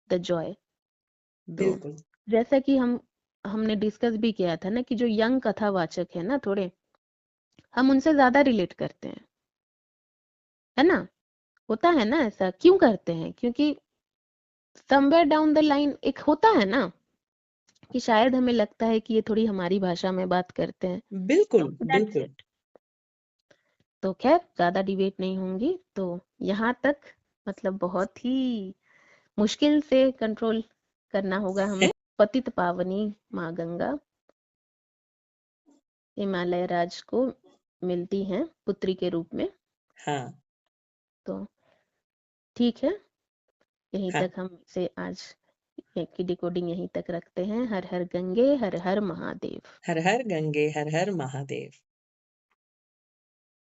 द जॉय। तो बिल्कुल। जैसा कि हमने डिस्कस भी किया था ना कि जो यंग कथावाचक है ना, थोड़े हम उनसे ज्यादा रिलेट करते हैं, है ना। होता है ना ऐसा, क्यों करते हैं? क्योंकि समवेयर डाउन द लाइन एक होता है ना कि शायद हमें लगता है कि ये थोड़ी हमारी भाषा में बात करते हैं। बिल्कुल, तो दैट्स बिल्कुल। इट। तो खैर ज्यादा डिबेट नहीं होंगी। तो यहाँ तक मतलब बहुत ही मुश्किल से कंट्रोल करना होगा हमें। पतित पावनी माँ गंगा हिमालय राज को मिलती हैं पुत्री के रूप में। हाँ, तो ठीक है, यहीं हाँ। तक हम इसे आज की डिकोडिंग यहीं तक रखते हैं। हर हर गंगे, हर हर महादेव। हर हर गंगे, हर हर महादेव।